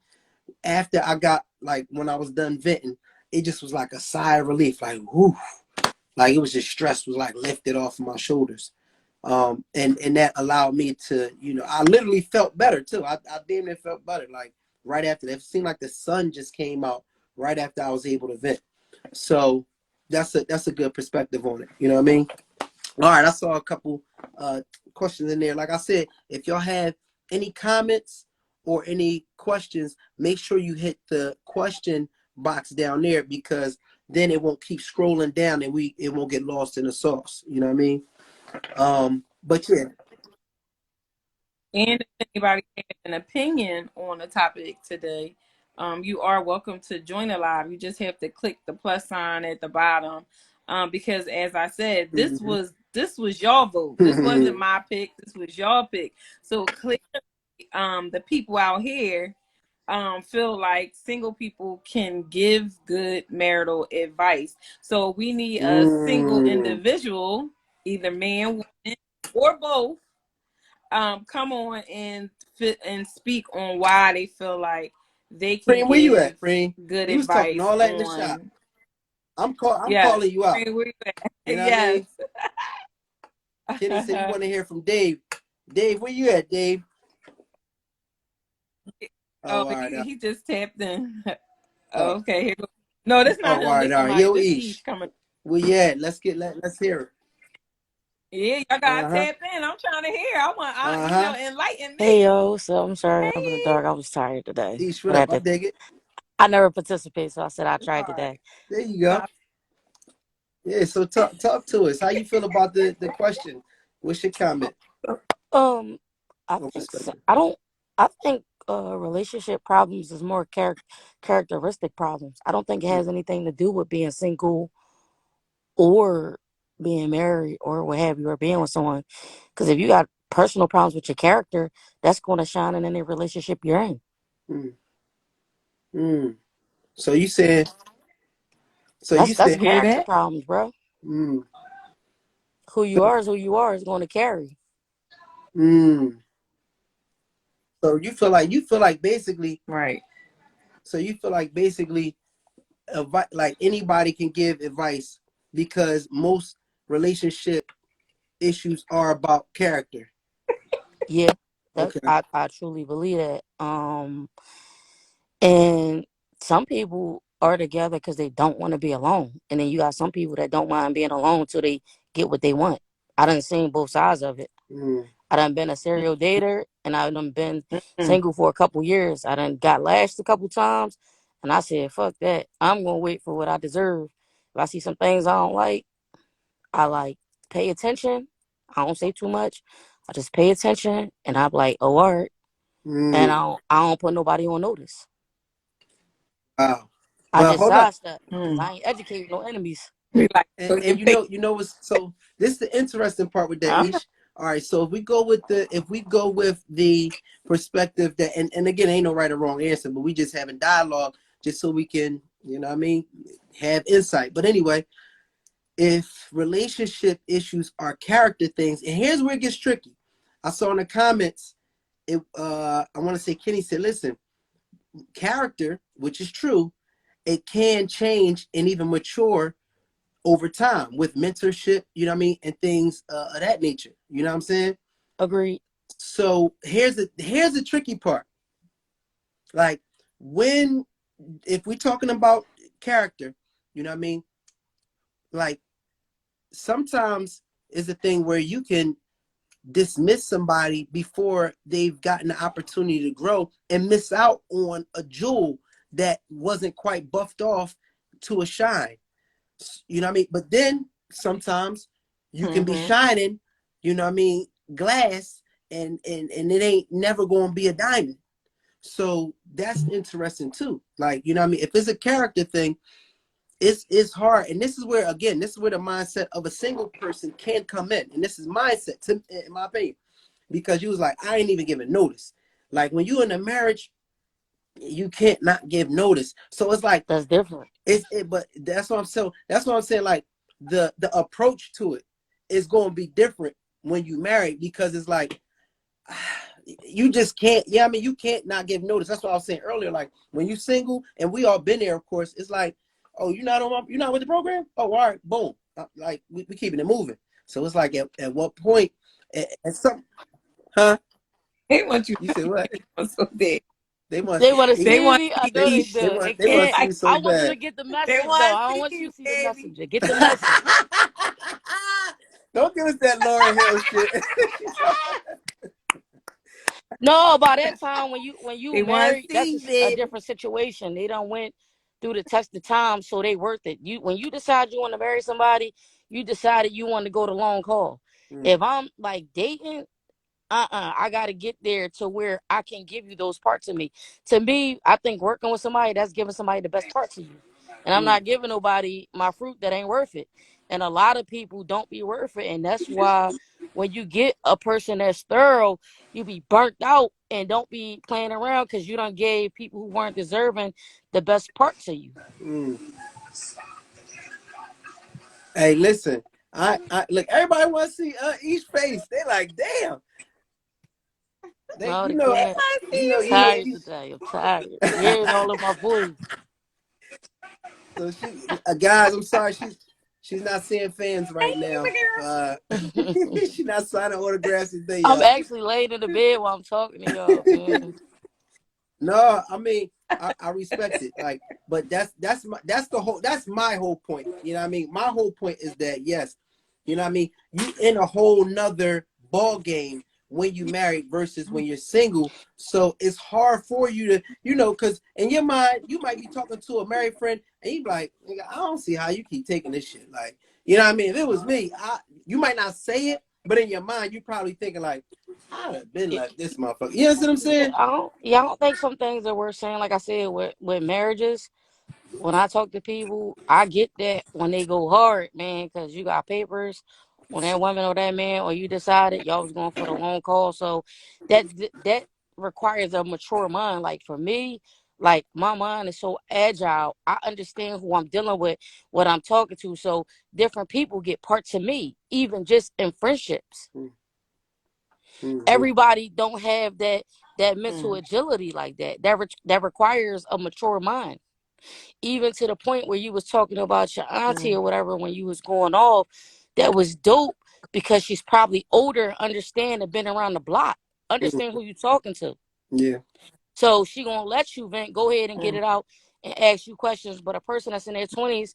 after I got, like, when I was done venting, it just was like a sigh of relief, like whoo, like it was just stress was like lifted off of my shoulders. And that allowed me to, I literally felt better too. I damn near felt better. Like right after that, it seemed like the sun just came out right after I was able to vent. So that's a good perspective on it. You know what I mean? All right, I saw a couple questions in there. Like I said, if y'all have any comments or any questions, make sure you hit the question box down there, because then it won't keep scrolling down and it won't get lost in the sauce. You know what I mean? But yeah. And if anybody has an opinion on the topic today, you are welcome to join the live. You just have to click the plus sign at the bottom. Because as I said, this was your vote. This wasn't my pick. This was your pick. So clearly, the people out here feel like single people can give good marital advice. So we need a single individual, either man, woman, or both, come on and speak on why they feel like they can Freen, where you at, give Freen? good You was talking advice all that in the shop. on. I'm Yes, calling you out. Freen, where you at? You know Yes. what I mean? Kenny said you want to hear from Dave. Dave, where you at, Dave? Oh, all right. he just tapped in. Oh. Okay, here goes. No, this not him. All right, This all right. somebody. Yo, This Ish. Ish coming. Well, yeah, let's hear it. Yeah, y'all gotta tap in. I'm trying to hear. I want, enlighten me. Hey yo, so I'm sorry Hey. I'm in the dark. I was tired today. Ish, what up? I dig it. I never participate, so I said I tried All today. right. There you go. Yeah, so talk to us. How you feel about the question? What's your comment? I think relationship problems is more characteristic problems. I don't think it has anything to do with being single or being married or what have you, or being with someone. Because if you got personal problems with your character, that's going to shine in any relationship you're in. So you said. That's character problems, bro. Mm. Who you are is who you are is going to carry. So you feel like basically, Right. So you feel like basically, like anybody can give advice, because most relationship issues are about character. Yeah, Okay. I truly believe that. And some people are together because they don't want to be alone, and then you got some people that don't mind being alone till they get what they want. I done seen both sides of it. I done been a serial dater, and I done been Mm-mm. single for a couple years. I done got lashed a couple times, and I said, "Fuck that! I'm gonna wait for what I deserve. If I see some things I don't like, I like pay attention. I don't say too much. I just pay attention, and I'm like, oh, all right. And Mm, I don't put nobody on notice. wow. I Well, just hold up. sidestep because Mm. I ain't educating no enemies. We like, so you And think, you know what's so this is the interesting part with that, all right. Ish. All right, so if we go with the perspective that and again ain't no right or wrong answer, but we just having dialogue just so we can, you know what I mean, have insight. But anyway, if relationship issues are character things, and here's where it gets tricky. I saw in the comments, I want to say Kenny said, listen, character, which is true, it can change and even mature over time with mentorship, you know what I mean, and things of that nature. You know what I'm saying? Agreed. So here's the tricky part. Like when if we're talking about character, you know what I mean? Like sometimes is a thing where you can dismiss somebody before they've gotten the opportunity to grow and miss out on a jewel that wasn't quite buffed off to a shine. You know what I mean? But then sometimes you can be Mm-hmm. shining, you know what I mean, glass and it ain't never gonna be a diamond. So that's interesting too. Like, you know what I mean? If it's a character thing, it's hard. And this is where again, this is where the mindset of a single person can come in. And this is mindset to, in my opinion. Because you was like, I ain't even giving notice. Like when you in a marriage, you can't not give notice. So it's like That's different. but that's what I'm saying. That's what I'm saying. Like the approach to it is going to be different when you marry because it's like you just can't. Yeah, I mean you can't not give notice. That's what I was saying earlier. Like when you single and we all been there, of course. It's like, oh, you're not with the program. Oh, all right, boom. Like we keeping it moving. So it's like at what point at some huh? They want you You said what? so bad. They want They want to They see want me. to I see know they Ish. do. They they want They to can't. see like, me so I want them bad. to get the they message though. want I to don't see want you you, to see the baby. messenger. Get the message. Don't give us that Lauren Hill shit. No, by that time when you They want married, to that's see you, a baby. different situation. They done went through the test of time, so they worth it. You when you decide you want to marry somebody, you decided you want to go the long haul. Mm, If I'm like dating, I gotta get there to where I can give you those parts of me. To me, I think working with somebody, that's giving somebody the best parts of you. And I'm mm, not giving nobody my fruit that ain't worth it. And a lot of people don't be worth it. And that's why when you get a person that's thorough, you be burnt out and don't be playing around because you don't gave people who weren't deserving the best parts of you. mm. Hey, listen. I look. Everybody want to see each face. They like, damn. They, No, they can't. Want to see I'm you know. you, tired baby. Each, today. I'm tired. You hearing all of my voice. so guys. I'm sorry. She's not seeing fans right Thank you, my now. girl. She's not signing autographs today, I'm y'all. actually laying in the bed while I'm talking to y'all, man. No, I mean I respect it. Like, but that's my whole point. You know what I mean? My whole point is that yes, you know what I mean, you in a whole nother ball game when you married versus when you're single. So it's hard for you to, because in your mind, you might be talking to a married friend and you be like, "Nigga, I don't see how you keep taking this shit. Like, you know what I mean? If it was me, you might not say it, but in your mind, you probably thinking like, I'd have been like this motherfucker. You know what I'm Yeah, saying? I don't think some things that we're saying, like I said, with marriages, when I talk to people, I get that when they go hard, man, because you got papers on that woman or that man, or you decided y'all was going for the long call. So that requires a mature mind. Like for me, like my mind is so agile. I understand who I'm dealing with, what I'm talking to. So different people get parts of me, even just in friendships. Mm-hmm. Everybody don't have that mental Mm. agility like that. That requires a mature mind. Even to the point where you was talking about your auntie Mm. or whatever when you was going off, that was dope because she's probably older, understand and been around the block, understand who you talking to. Yeah. So she gonna let you vent, go ahead and get Mm. it out and ask you questions. But a person that's in their 20s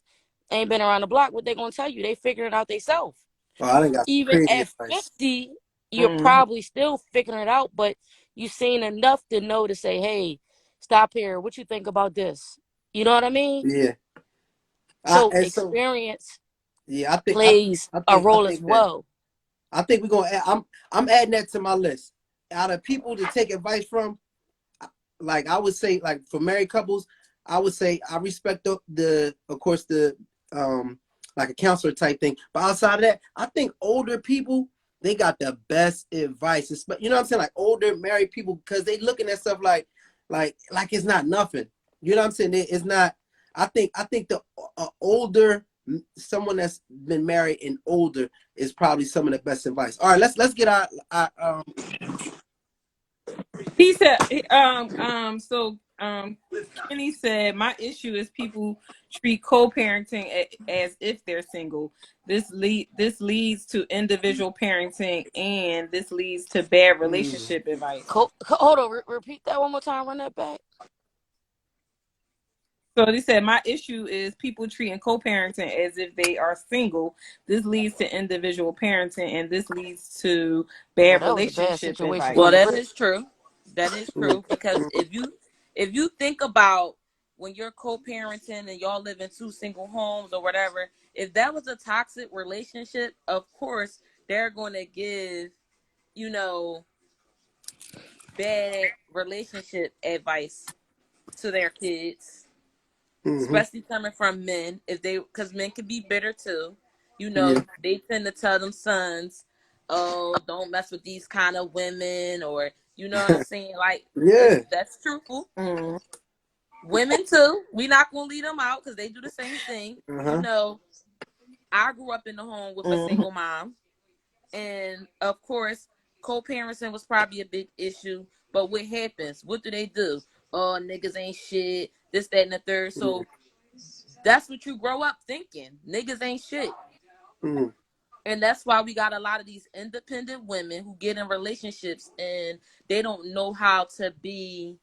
ain't been around the block, what they gonna tell you? They figuring it out themselves. Oh, I done got some Even crazy at advice. 50. you're probably still figuring it out, but you've seen enough to know to say, hey, stop here. What you think about this? You know what I mean? Yeah. So And so experience yeah, plays a I role as think that well. I think we're gonna add, I'm adding that to my list. Out of people to take advice from, like I would say, like for married couples, I would say I respect the of course the like a counselor type thing. But outside of that, I think older people, they got the best advice. You know what I'm saying? Like older married people, because they looking at stuff like it's not nothing. You know what I'm saying? It's not. I think the older someone that's been married and older is probably some of the best advice. All right, let's get our He said, Kenny said, my issue is people treat co-parenting as if they're single. This leads to individual parenting, and this leads to bad relationship advice. Hold on, repeat that one more time. Run that back. So he said, my issue is people treating co-parenting as if they are single. This leads to individual parenting, and this leads to Well, bad that was a bad relationship situation advice. from Well, the that rip. is true. That is true because if you think about when you're co-parenting and y'all live in two single homes or whatever, if that was a toxic relationship, of course they're going to give, you know, bad relationship advice to their kids, mm-hmm. especially coming from men. If they, because men can be bitter too. You Yeah. know, they tend to tell them sons, "Oh, don't mess with these kind of women," or you know what I'm saying. Like, Yeah. that's truthful. Mm-hmm. Women too. We not gonna leave them out because they do the same thing. You Uh-huh. know, I grew up in the home with a Mm-hmm. single mom, and of course, co-parenting was probably a big issue. But what happens? What do they do? Oh, niggas ain't shit. This, that, and the third. So that's what you grow up thinking. Niggas ain't shit. Mm-hmm. And that's why we got a lot of these independent women who get in relationships and they don't know how to be.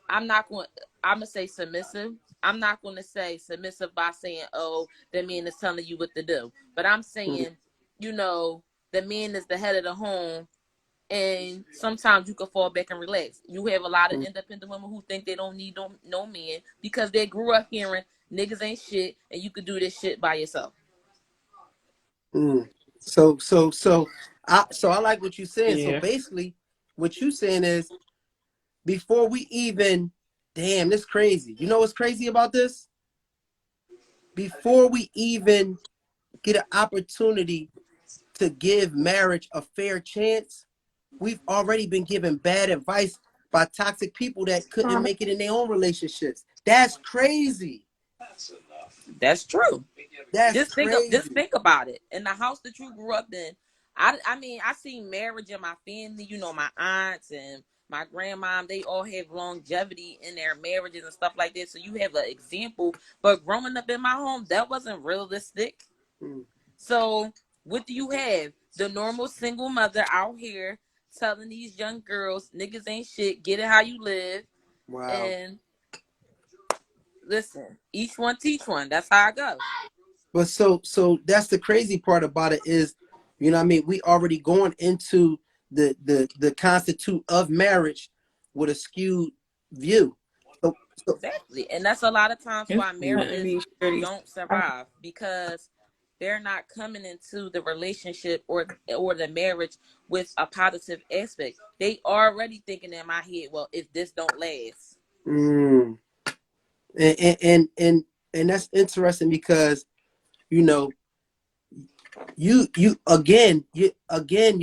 I'm not going. I'm gonna say submissive. I'm not going to say submissive by saying, "Oh, the man is telling you what to do." But I'm saying, you know, the man is the head of the home, and sometimes you can fall back and relax. You have a lot of independent women who think they don't need no man because they grew up hearing niggas ain't shit, and you could do this shit by yourself. Mm. So I like what you're saying. So Yeah. basically, what you're saying is before we even, damn, this crazy. You know what's crazy about this? Before we even get an opportunity to give marriage a fair chance, we've already been given bad advice by toxic people that couldn't make it in their own relationships. That's crazy. That's true. That's Just crazy. think about it. In the house that you grew up in, I mean, I seen marriage in my family. You know, my aunts and my grandmom, they all have longevity in their marriages and stuff like that. So you have an example. But growing up in my home, that wasn't realistic. Mm. So what do you have? The normal single mother out here telling these young girls, niggas ain't shit, get it how you live. Wow. And listen, each one teach one. That's how I go. But so that's the crazy part about it is, you know what I mean, we already going into the constitute of marriage with a skewed view. So Exactly. And that's a lot of times It's why mm, gonna marriages be shitty. don't survive because they're not coming into the relationship or the marriage with a positive aspect. They already thinking in my head, well, if this don't last. mm. And that's interesting because, you know, you're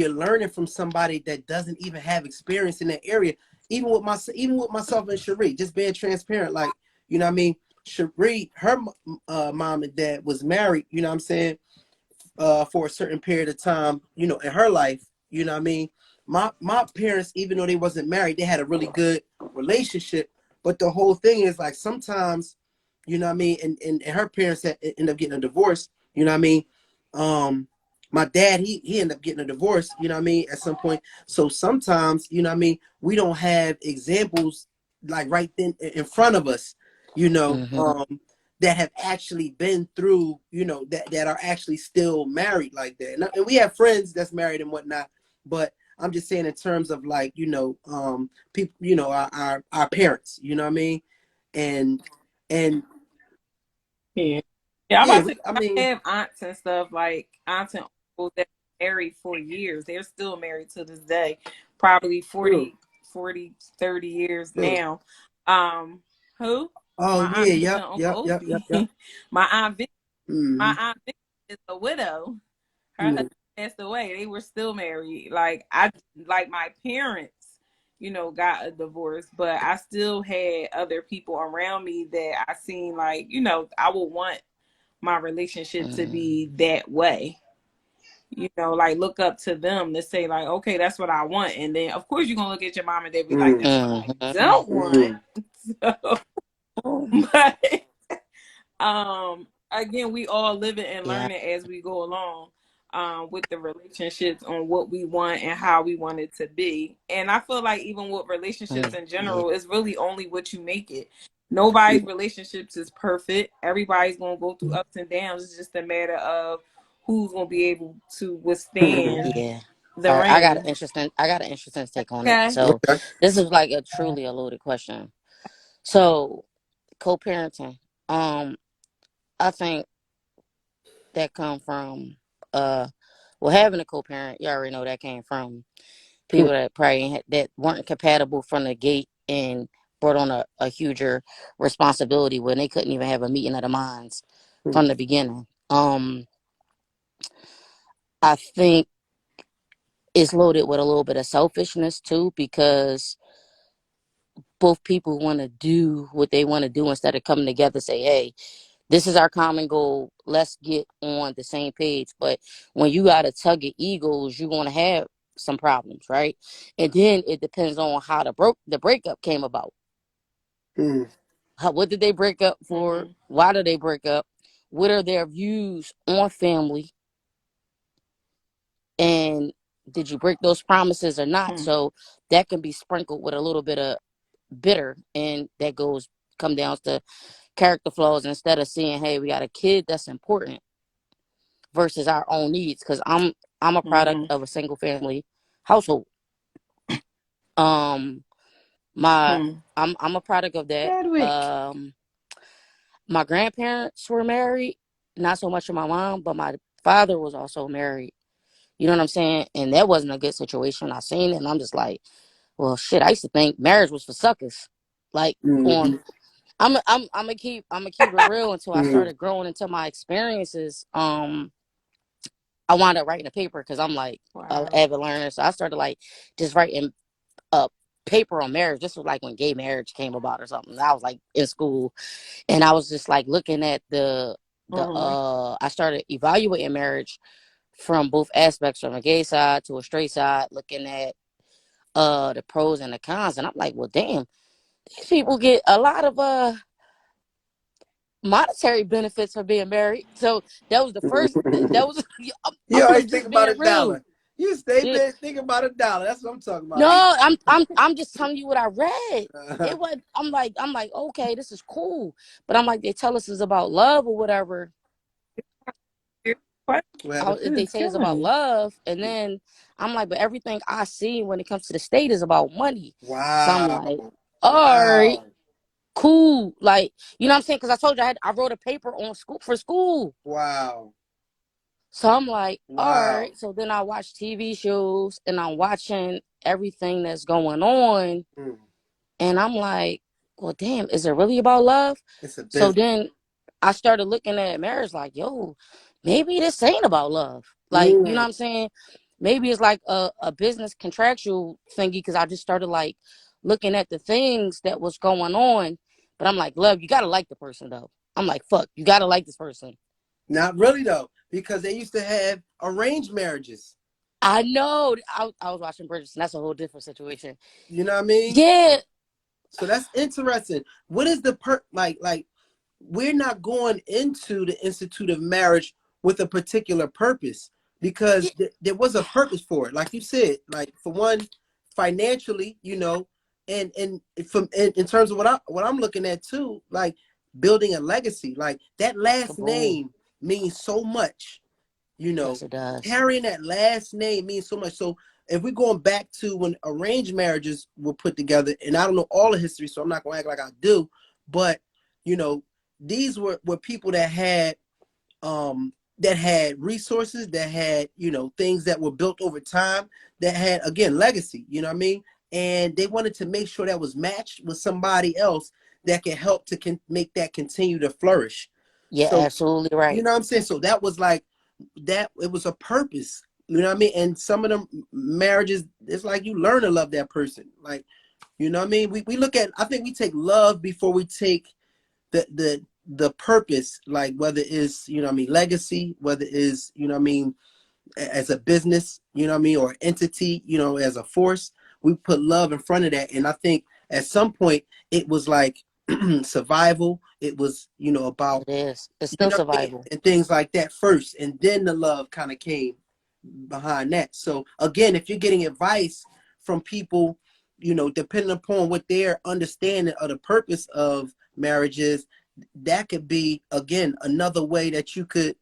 learning from somebody that doesn't even have experience in that area. Even with myself and Cherie, just being transparent, like, you know what I mean, Cherie, her mom and dad was married, you know what I'm saying, for a certain period of time, you know, in her life, you know what I mean. My parents, even though they wasn't married, they had a really good relationship. But the whole thing is like sometimes, you know what I mean, and her parents end up getting a divorce, you know what I mean. My dad, he ended up getting a divorce, you know what I mean, at some point. So sometimes, you know what I mean, we don't have examples like right then in front of us, you know. Mm-hmm. that have actually been through, you know, that are actually still married like that. And we have friends that's married and whatnot, but I'm just saying in terms of like, you know, people, you know, our parents, you know what I mean? And Yeah. Yeah, I'm yeah, about to I I mean, have aunts and stuff, like aunts and uncles that were married for years. They're still married to this day. Probably true, 30 years true. now. Who? Oh My aunt yeah, Lisa yep, and Uncle yep, yep, yep, Opie. yep. my aunt Vic, my Mm-hmm. aunt Vic is a widow. Her husband Mm-hmm. passed away. They were still married. Like I like my parents, you know, got a divorce, but I still had other people around me that I seen like, you know, I would want my relationship to Mm, be that way. You know, like look up to them to say like, okay, that's what I want. And then of course you're gonna look at your mom and dad be like, that's what I mm-hmm. don't want. So, but again, we all living and Yeah. learning as we go along with the relationships on what we want and how we want it to be. And I feel like even with relationships in Yeah. general, it's really only what you make it. Nobody's relationships is perfect. Everybody's gonna go through ups and downs. It's just a matter of who's gonna be able to withstand Yeah. the All right. rain. I got an interesting take on it. Okay. So Okay. this is like a truly a loaded question. So co-parenting. Um, I think that come from well, having a co-parent, you already know that came from people that probably that weren't compatible from the gate and brought on a huger responsibility when they couldn't even have a meeting of the minds from the beginning. I think it's loaded with a little bit of selfishness too, because both people want to do what they want to do instead of coming together, say, hey, this is our common goal, let's get on the same page. But when you got to tug at egos, you're going to have some problems, right? And then it depends on how the breakup came about. Mm-hmm. What did they break up for? Mm-hmm. Why did they break up? What are their views on family? And did you break those promises or not? Hmm. So that can be sprinkled with a little bit of bitter, and that goes come down to character flaws instead of seeing, hey, we got a kid that's important versus our own needs. Because I'm a product Hmm. of a single family household. Um, my Hmm. I'm a product of that. Chadwick. My grandparents were married, not so much of my mom, but my father was also married. You know what I'm saying? And that wasn't a good situation. I seen it, and I'm just like, well, shit. I used to think marriage was for suckers. Like on, Mm-hmm. I'm gonna keep it real until I Mm-hmm. started growing into my experiences. I wound up writing a paper because I'm like a Wow. avid learner, so I started like just writing a paper on marriage. This was like when gay marriage came about or something. I was like in school, and I was just like looking at the Hmm. I started evaluating marriage from both aspects, from a gay side to a straight side, looking at the pros and the cons, and I'm like, well, damn, these people get a lot of monetary benefits for being married. So that was the first. That was You always I'm think just about being a real. dollar. You stay Yeah. been thinking about a dollar. That's what I'm talking about. No, I'm just telling you what I read. Uh-huh. It was I'm like okay, this is cool, but I'm like they tell us it's about love or whatever. Well, it They It's depends. say it's killing about me. love, and then I'm like, but everything I see when it comes to the state is about money. So I'm Wow. like, all right, Wow. cool, like you know what I'm saying? Because I told you I wrote a paper on school for school. Wow. So I'm like, all Wow. right. So then I watch TV shows and I'm watching everything that's going on. Mm. And I'm like, well, damn, is it really about love? It's a So business. then I started looking at marriage like, yo, maybe this ain't about love. Like, you know Mm. what I'm saying? Maybe it's like a business contractual thingy because I just started like looking at the things that was going on. But I'm like, love, you got to like the person though. I'm like, fuck, you got to like this person. Not really though, because they used to have arranged marriages. I know. I was watching Bridges, and that's a whole different situation. You know what I mean? Yeah, So that's interesting. What is the like? We're not going into the Institute of Marriage with a particular purpose because yeah, there was a purpose for it. Like you said, like for one, financially, you know, and from in terms of what I'm looking at too, like building a legacy. Like that last Kaboom. name means so much, you know, Yes, it does. carrying that last name means so much. So if we're going back to when arranged marriages were put together, and I don't know all the history, so I'm not gonna act like I do, but you know, these were people that had resources, that had, you know, things that were built over time, that had, again, legacy, you know what I mean? And they wanted to make sure that was matched with somebody else that can help to make that continue to flourish. You're So, absolutely you right. know what I'm saying? So that was like, that it was a purpose, you know what I mean? And some of them marriages, it's like you learn to love that person. Like, you know what I mean? We look at, I think we take love before we take the purpose, like whether it's, you know what I mean, legacy, whether it's, you know what I mean, as a business, you know what I mean, or entity, you know, as a force. We put love in front of that. And I think at some point it was like survival. It was, you know, about, It is. It's you still know what I mean, survival. and things like that first, and then the love kind of came behind that. So again, if you're getting advice from people, you know, depending upon what their understanding of the purpose of marriage is, that could be, again, another way that you could,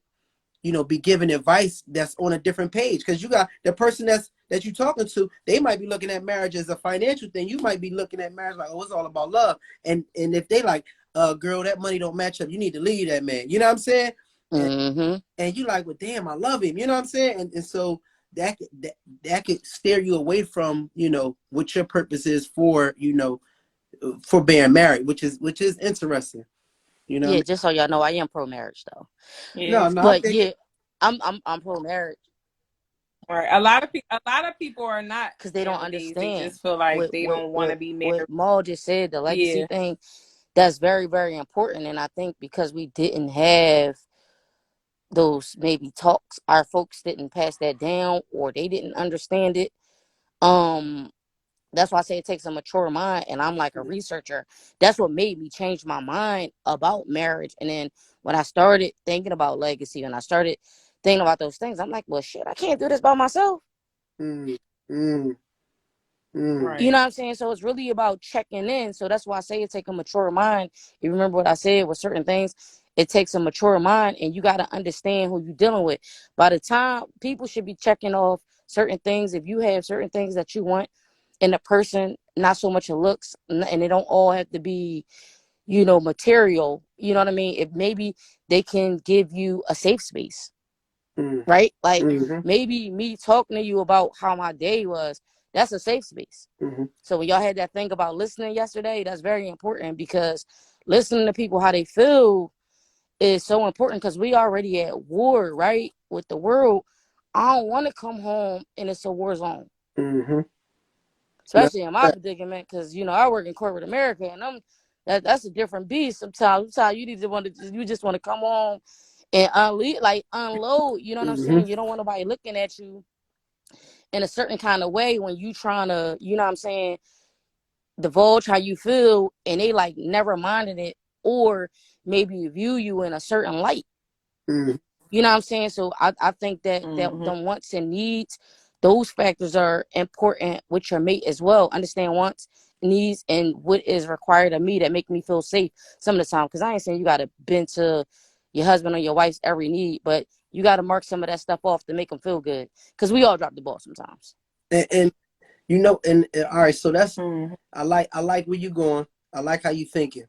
you know, be giving advice that's on a different page. Because you got the person that you're talking to, they might be looking at marriage as a financial thing. You might be looking at marriage like, oh, it's all about love. And if they like, girl, that money don't match up, you need to leave that man. You know what I'm saying? Mm-hmm. And you like, well, damn, I love him. You know what I'm saying? And so that could steer you away from, you know, what your purpose is for, you know, for being married, which is interesting. You know what I Yeah, mean? just so y'all know, I am pro marriage though. Yeah. No, I But dig it. yeah, I'm pro marriage Right. A lot of people are not because they don't nowadays. They understand just feel like what they what don't want what to be what married. Maul just said. The legacy Yeah. thing, that's very, very important. And I think because we didn't have those maybe talks, our folks didn't pass that down, or they didn't understand it. Um, that's why I say it takes a mature mind, and I'm like a researcher. That's what made me change my mind about marriage. And then when I started thinking about legacy, and I started thinking about those things, I'm like, well, shit, I can't do this by myself. Mm, mm, mm, You Right. know what I'm saying? So it's really about checking in. So that's why I say it takes a mature mind. You remember what I said with certain things? It takes a mature mind, and you got to understand who you're dealing with. By the time people should be checking off certain things, if you have certain things that you want in a person, not so much it looks, and they don't all have to be, you know, material. You know what I mean? If maybe they can give you a safe space, mm, right? Like mm, maybe me talking to you about how my day was, that's a safe space. mm, So when y'all had that thing about listening yesterday, that's very important because listening to people how they feel is so important because we already at war, right? With the world. I don't want to come home and it's a war zone, mm. That's especially in my that. predicament because you know I work in corporate America and that's a different beast. Sometimes you need to you just want to come home and unload. You know what I'm Mm-hmm. saying? You don't want nobody looking at you in a certain kind of way when you trying to, you know what I'm saying, divulge how you feel and they like never minded it or maybe view you in a certain light. Mm, You know what I'm saying? So I think that Hmm. them wants and needs, those factors are important with your mate as well. Understand wants, needs, and what is required of me that make me feel safe some of the time. Because I ain't saying you got to bend to your husband or your wife's every need, but you got to mark some of that stuff off to make them feel good. Because we all drop the ball sometimes. and you know, and all right, so that's, Hmm. I like where you going. I like how you thinking.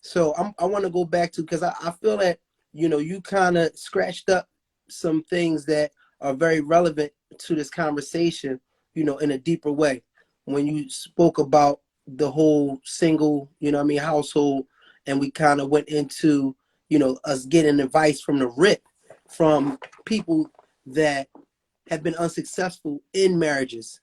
So I want to go back to, because I feel that, you know, you kind of scratched up some things that are very relevant to this conversation, you know, in a deeper way. When you spoke about the whole single, you know what I mean, household, and we kind of went into, you know, us getting advice from the rip from people that have been unsuccessful in marriages,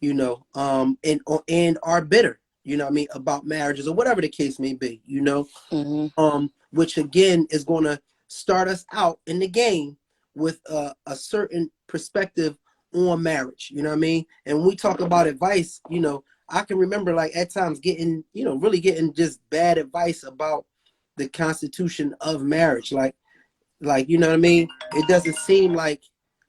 you know, and are bitter, you know what I mean, about marriages or whatever the case may be, you know, Mm-hmm. which again is going to start us out in the game with a certain perspective on marriage, you know what I mean? And when we talk about advice, you know, I can remember like at times getting, you know, really getting just bad advice about the constitution of marriage. Like, you know what I mean? It doesn't seem like,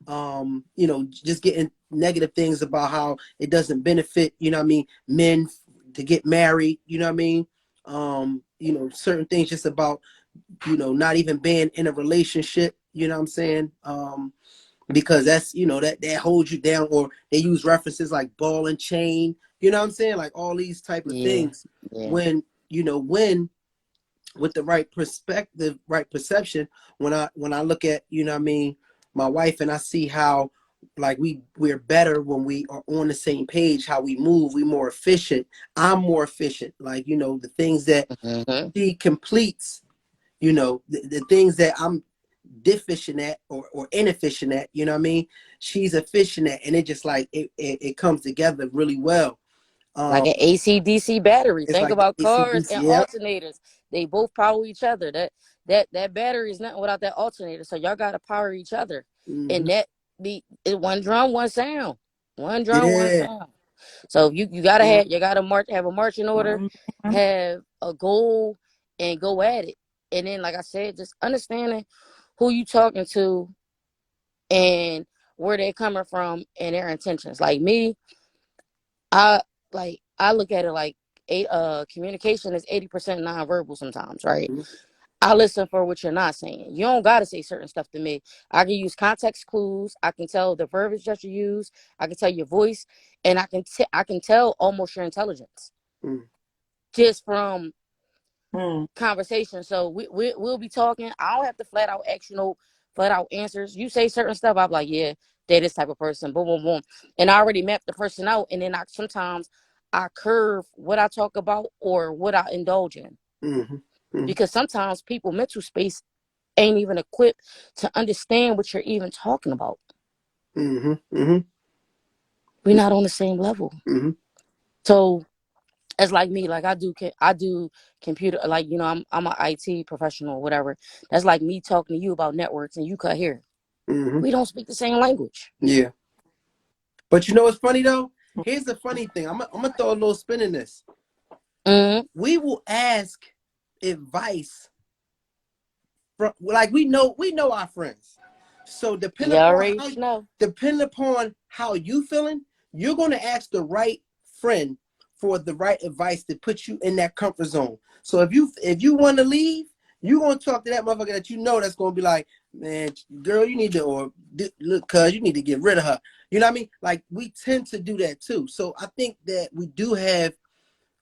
you know, just getting negative things about how it doesn't benefit, you know what I mean, men to get married, you know what I mean? certain things just about, not even being in a relationship, you know what I'm saying? Because that's, that holds you down, or they use references like ball and chain, you know what I'm saying? Like all these type of Yeah. things Yeah. when, when with the right perspective, right perception, when I look at, my wife, and I see how like we're better when we are on the same page, how we move, we more efficient. I'm more efficient. Like, the things that Mm-hmm. she completes, the things that I'm deficient at, or inefficient at, you know what I mean? She's efficient at, and it just like it comes together really well. Like Um, an AC/DC battery. it's Think like the about cars ACDC. and Yeah. alternators. They both power each other. That battery is nothing without that alternator. So y'all gotta power each other. Mm-hmm. And that be one drum, one sound. One drum, one Yeah. sound. So you gotta Mm-hmm. have a marching order, Mhm. have a goal, and go at it. And then, like I said, just understanding who you talking to and where they're coming from and their intentions. Like me, I I look at it like communication is 80% nonverbal sometimes, right? I listen for what you're not saying. You don't gotta say certain stuff to me. I can use context clues. I can tell the verbiage that you use. I can tell your voice, and I can tell almost your intelligence Mm-hmm. just from Mm. conversation. So we'll be talking. I don't have to flat out ask flat out answers. You say certain stuff, I'm like, yeah, they're this type of person. Boom, boom, boom, and I already mapped the person out. And then sometimes I curve what I talk about or what I indulge in, Mm-hmm. because sometimes people mental space ain't even equipped to understand what you're even talking about. Mm-hmm. Mm-hmm. We're not on the same level. Mm-hmm. So it's like me, like I do computer, like, I'm an IT professional or whatever. That's like me talking to you about networks and you cut here. Mm-hmm. We don't speak the same language. Yeah. But you know what's funny though? Here's the funny thing. I'm gonna throw a little spin in this. Mm-hmm. We will ask advice from, like, we know our friends. So You already know. depending upon how you feeling, you're gonna ask the right friend for the right advice to put you in that comfort zone. So if you want to leave, you're gonna talk to that motherfucker that that's gonna be like, man, girl, you need to, or look, cuz you need to get rid of her. You know what I mean? Like, we tend to do that too. So I think that we do have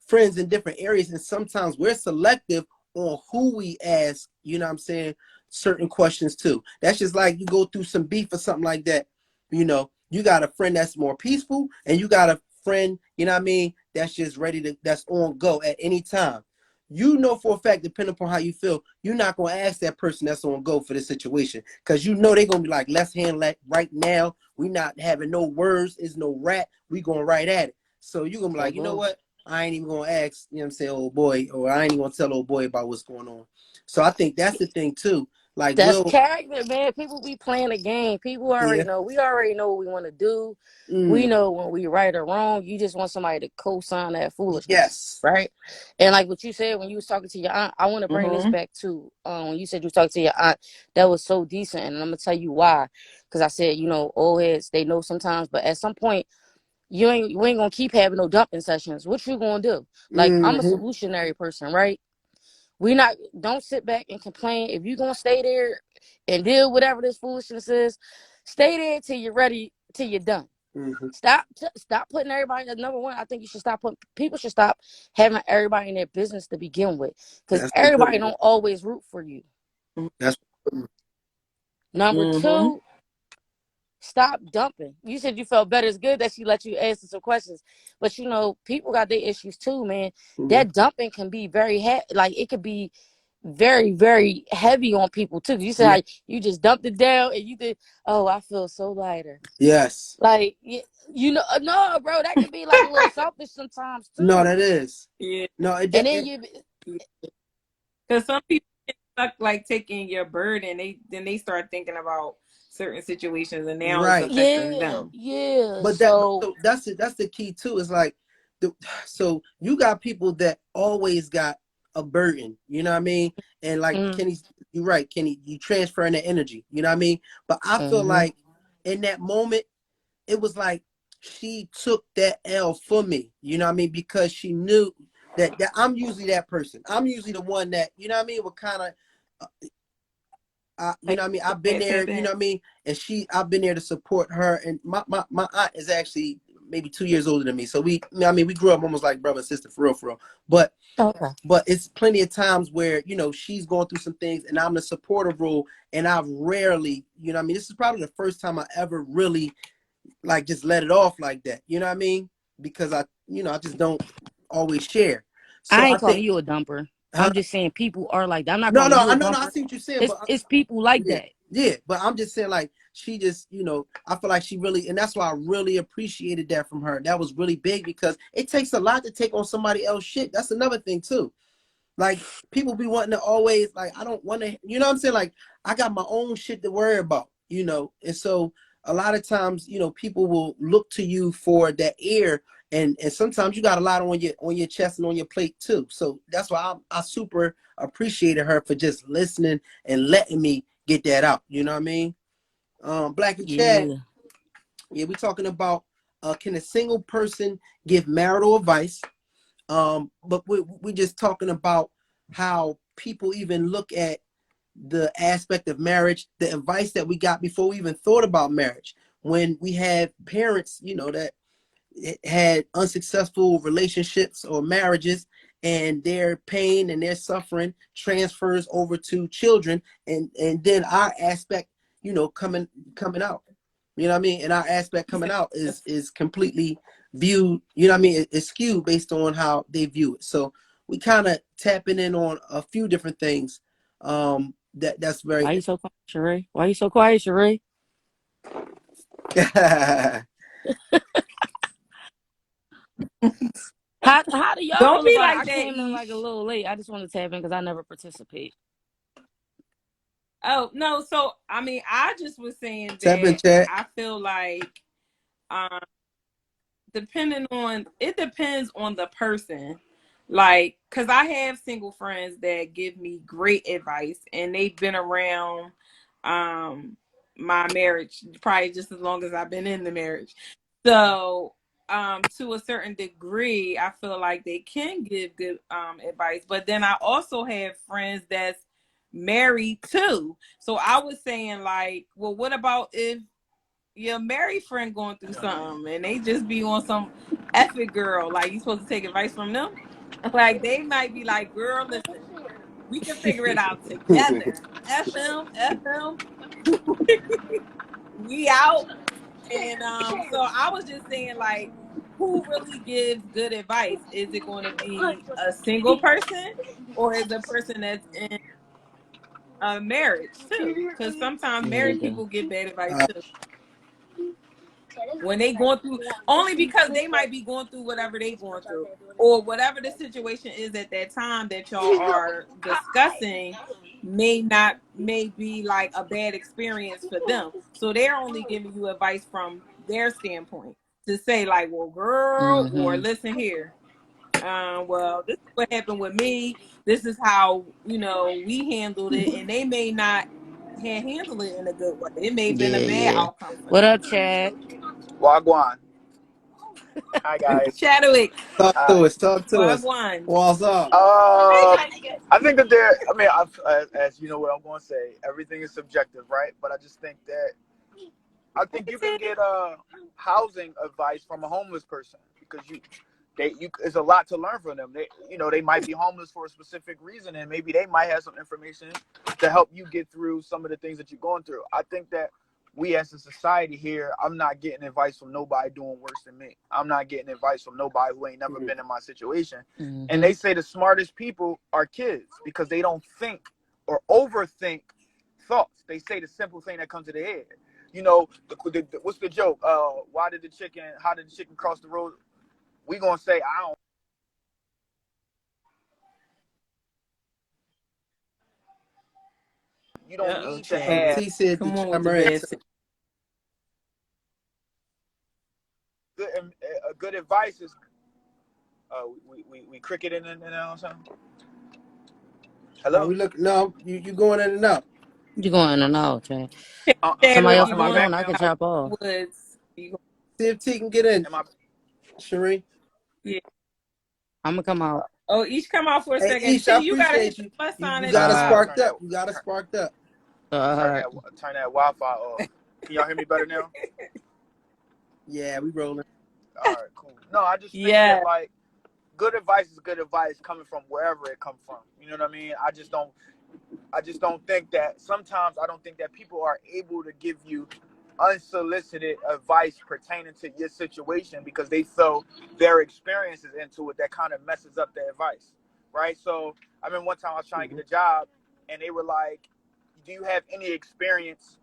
friends in different areas, and sometimes we're selective on who we ask, you know what I'm saying, certain questions too. That's just like you go through some beef or something like that. You got a friend that's more peaceful, and you got a friend, you know what I mean, that's just that's on go at any time. For a fact, depending upon how you feel, you're not going to ask that person that's on go for this situation, because they're going to be like, let's handle that right now. We not having no words, is no rat. We going right at it. So you're going to be like, you know Mm-hmm. what? I ain't even gonna ask, you know what I'm saying, old boy, or I ain't even gonna tell old boy about what's going on. So I think that's the thing too. Like, That's character, man. People be playing a game. People already yeah, know. We already know what we want to do. We mm, know when we right or wrong. You just want somebody to co-sign that foolishness, yes, right? And like what you said when you was talking to your aunt, I want to bring this Mhm. back to when you said you talked to your aunt. That was so decent, and I'm gonna tell you why. Because I said, old heads, they know sometimes, but at some point you ain't gonna keep having no dumping sessions. What you gonna do? Like, I'm a mm-hmm, solutionary person, right? We not Don't sit back and complain. If you gonna stay there and deal whatever this foolishness is, stay there till you're ready, till you're done. mm-hmm. Stop putting everybody. Number one, I think you should stop putting people should stop having everybody in their business to begin with, because That's a good everybody one. don't always root for you. That's Number Mhm. two, stop dumping. You said you felt better. It's good that she let you answer some questions, but people got their issues too, man. mm-hmm. That dumping can be like it could be very, very heavy on people too. You said Yeah, how you just dumped it down and you did. Oh, I feel so lighter. yes. Like, no, bro, that could be like a little selfish sometimes No, too. that is. Yeah, No, And then you, because some people get stuck like taking your burden. They start thinking about certain situations, and now it's right. affecting yeah, them. yeah. But So, so that's it. That's the key too. Is like, so you got people that always got a burden. You know what I mean? And like mm, Kenny, you're right, Kenny. You transferring that energy. You know what I mean? But I feel mm-hmm, like in that moment, it was like she took that L for me. You know what I mean? Because she knew that I'm usually that person. I'm usually the one that, you know what I mean, would kind of, you know what I mean, I've been there, you know what I mean, and I've been there to support her. And my aunt is actually maybe 2 years older than me, so we, you know, I mean, we grew up almost like brother and sister, for real, for real. But Okay. but it's plenty of times where, you know, she's going through some things and I'm the supportive role, and I've rarely, you know what I mean, this is probably the first time I ever really like just let it off like that, you know what I mean, because I, you know, I just don't always share. So I I ain't calling think, you a dumper. huh? I'm just saying people are like that. I'm not No, calling no, you a I dumper. see what you're saying, but It's people like yeah, that. yeah, but I'm just saying, like, she just, you know, I feel like she really, and that's why I really appreciated that from her. That was really big because it takes a lot to take on somebody else's shit. That's another thing too. Like, people be wanting to always, like, I don't want to, you know what I'm saying? Like, I got my own shit to worry about, you know? And so a lot of times, you know, people will look to you for that ear. And sometimes you got a lot on your chest and on your plate too. So that's why I super appreciated her for just listening and letting me get that out. You know what I mean? Black and Chad, Yeah. yeah, we talking about can a single person give marital advice? But we just talking about how people even look at the aspect of marriage, the advice that we got before we even thought about marriage. When we had parents, you know, that had unsuccessful relationships or marriages, and their pain and their suffering transfers over to children, and then our aspect, you know, coming out. You know what I mean? And our aspect coming out is completely viewed, you know what I mean? It's skewed based on how they view it. So we kind of tapping in on a few different things. That's Why very you so quiet, Sheree? Why you so quiet, Sheree? How do y'all Don't feel be about it? like I that, came in like a Ish. little late. I just want to tap in because I never participate. Oh no, so I mean, I just was saying Tap in, that chat. I feel like um it depends on the person. Like, cause I have single friends that give me great advice, and they've been around um my marriage probably just as long as I've been in the marriage. So to a certain degree, I feel like they can give good advice. But then I also have friends that's married too. So I was saying, like, well, what about if your married friend going through something and they just be on some effing girl? Like, you supposed to take advice from them? Like, they might be like, girl, listen, we can figure it out together. FM, we out. And so I was just saying, like, who really gives good advice? Is it going to be a single person, or is a person that's in a marriage too? Because sometimes Yeah, they married do. people give bad advice too. When they going through, only because they might be going through whatever they going through, or whatever the situation is at that time that y'all are discussing may be like a bad experience for them, so they're only giving you advice from their standpoint to say, like, well, girl, or Mm-hmm. listen here, well, this is what happened with me, this is how, you know, we handled it, and they may not handle it in a good way. It may have been a Yeah, bad yeah. outcome for What them. up, Chad? Wagwan. Hi guys. Chadwick, Talk to Hi. us. Talk to us. Wagwan. What's up? I think that there. I mean, as you know what I'm going to say, everything is subjective, right? But I just think that I think you can get housing advice from a homeless person because it's a lot to learn from them. They might be homeless for a specific reason, and maybe they might have some information to help you get through some of the things that you're going through. I think that we as a society here, I'm not getting advice from nobody doing worse than me. I'm not getting advice from nobody who ain't never been in my situation. And Mm-hmm. they say the smartest people are kids because they don't think or overthink thoughts. They say the simple thing that comes to their head. What's the joke? How did the chicken cross the road? We gonna say, I don't. You don't Uh-oh, need to Chadwick. have T said the Come on with the Jamaican. bad. good advice. Is we cricket in or something. We Hello. look. No, you going in and out. You going in and out, Chad? Somebody Chadwick, else you Am I going going back on? I now? can out chop off. woods. You See if T can get in. Am I? Sheree. yeah. I'm gonna come out. Oh, each come out for a Hey, second. Ish, I T, you gotta hit appreciate the you. plus sign You at the got us Uh, bottom. sparked Turn that up. You got us sparked up. uh, turn that Wi-Fi off. Can y'all hear me better now? Yeah, we rolling. All right, cool. No, I just think that Yeah. like good advice is good advice coming from wherever it comes from. You know what I mean? I just don't think that sometimes I don't think that people are able to give you unsolicited advice pertaining to your situation because they throw their experiences into it that kind of messes up the advice, right? So I mean, one time I was trying to Mm-hmm. get a job, and they were like, "Do you have any experience,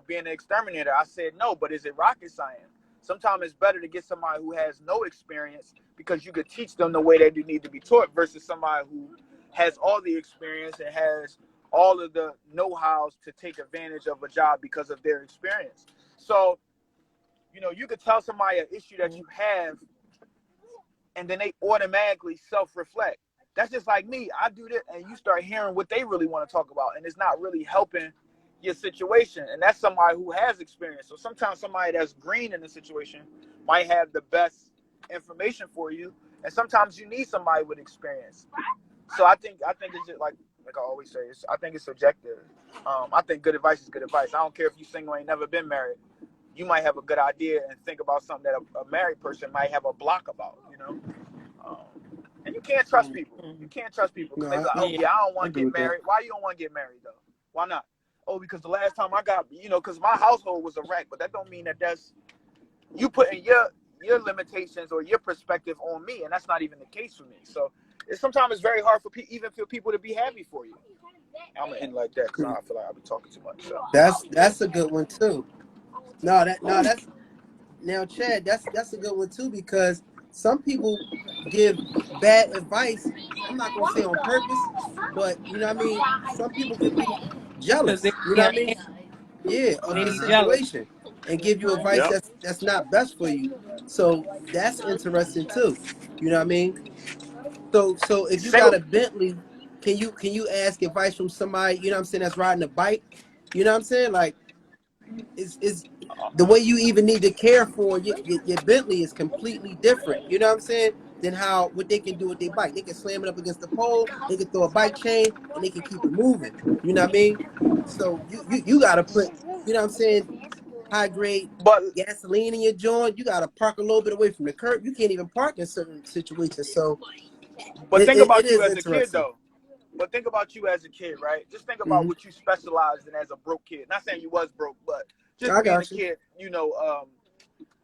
being an exterminator?" I said, "No, but is it rocket science?" Sometimes it's better to get somebody who has no experience because you could teach them the way that you need to be taught versus somebody who has all the experience and has all of the know-hows to take advantage of a job because of their experience. So, you could tell somebody an issue that you have, and then they automatically self-reflect. That's just like me. I do this, and you start hearing what they really want to talk about, and it's not really helping your situation. And that's somebody who has experience. So sometimes somebody that's green in the situation might have the best information for you, and sometimes you need somebody with experience. So I think it's just like I always say, I think it's subjective. I think good advice is good advice. I don't care if you single ain't never been married. You might have a good idea and think about something that a married person might have a block about. Um, and you can't trust people. You can't trust people No, because they be like, oh Yeah. yeah, I don't I want to agree get with that. married. Why you don't want to get married though? Why not? Oh, because the last time I got, because my household was a wreck. But that don't mean that's you putting your limitations or your perspective on me, and that's not even the case for me. So sometimes it's very hard for even for people to be happy for you. I'm gonna end like that because I feel like I've been talking too much. So. That's a good one too. That's now, Chad. That's a good one too because some people give bad advice. I'm not gonna say on purpose, but you know what I mean. Some people could be Because jealous. You know what I mean? Yeah, of the they jealous. situation and give you advice Yep. that's not best for you. So that's interesting too. You know what I mean? So if you got Single. a Bentley, can you ask advice from somebody, you know what I'm saying, that's riding a bike? You know what I'm saying? Like is the way you even need to care for your Bentley is completely different. You know what I'm saying? Than how what they can do with their bike. They can slam it up against the pole, they can throw a bike chain, and they can keep it moving. You know what I mean? So you gotta put, you know what I'm saying, high grade But gasoline in your joint. You gotta park a little bit away from the curb. You can't even park in certain situations. So think it about you is as a kid interesting. though. But think about you as a kid, right? Just think about Mm-hmm. what you specialized in as a broke kid. Not saying you was broke, but just I being a got you. kid,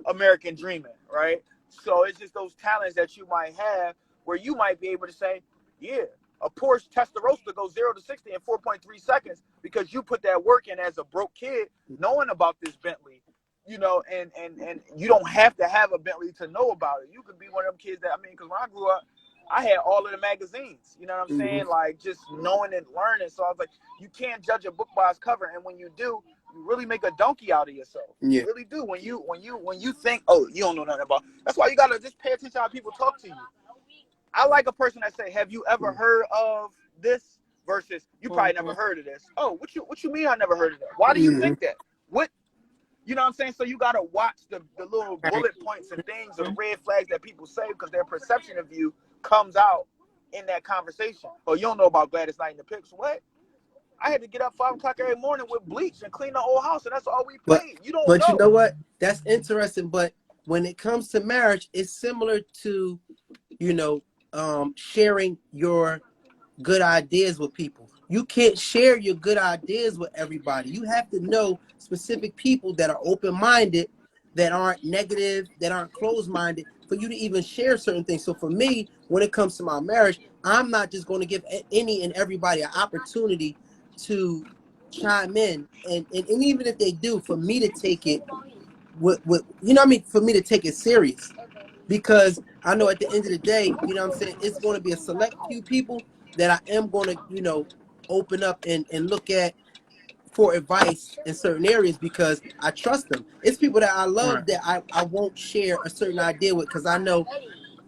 American dreaming, right? So it's just those talents that you might have where you might be able to say, yeah, a Porsche Testarossa goes 0 to 60 in 4.3 seconds because you put that work in as a broke kid, knowing about this Bentley, and you don't have to have a Bentley to know about it. You could be one of them kids that, I mean, because when I grew up, I had all of the magazines, you know what I'm Mm-hmm. saying? Like just knowing and learning. So I was like, you can't judge a book by its cover. And when you do, you really make a donkey out of yourself. You Yeah. really do. When you think, oh, you don't know nothing about. That's why you gotta just pay attention to how people talk to you. I like a person that say, "Have you ever heard of this?" Versus, "You probably never Mhm. heard of this." Oh, what you mean? I never heard of that. Why do you Mm-hmm. think that? What you know what I'm saying? So you gotta watch the little Right. bullet points and things or the red flags that people say because their perception of you comes out in that conversation. Oh, you don't know about Gladys Knight in the Pics. What? I had to get up 5 o'clock every morning with bleach and clean the whole house, and that's all we But paid. You don't but you know. know what? That's interesting. But when it comes to marriage, it's similar to, you know, sharing your good ideas with people. You can't share your good ideas with everybody. You have to know specific people that are open-minded, that aren't negative, that aren't closed-minded, for you to even share certain things. So for me, when it comes to my marriage, I'm not just going to give any and everybody an opportunity to chime in. And even if they do, for me to take it with you know what I mean, for me to take it serious, because I know at the end of the day, you know what I'm saying, it's going to be a select few people that I am going to, open up and look at for advice in certain areas because I trust them. It's people that I Right. love that I won't share a certain idea with because I know,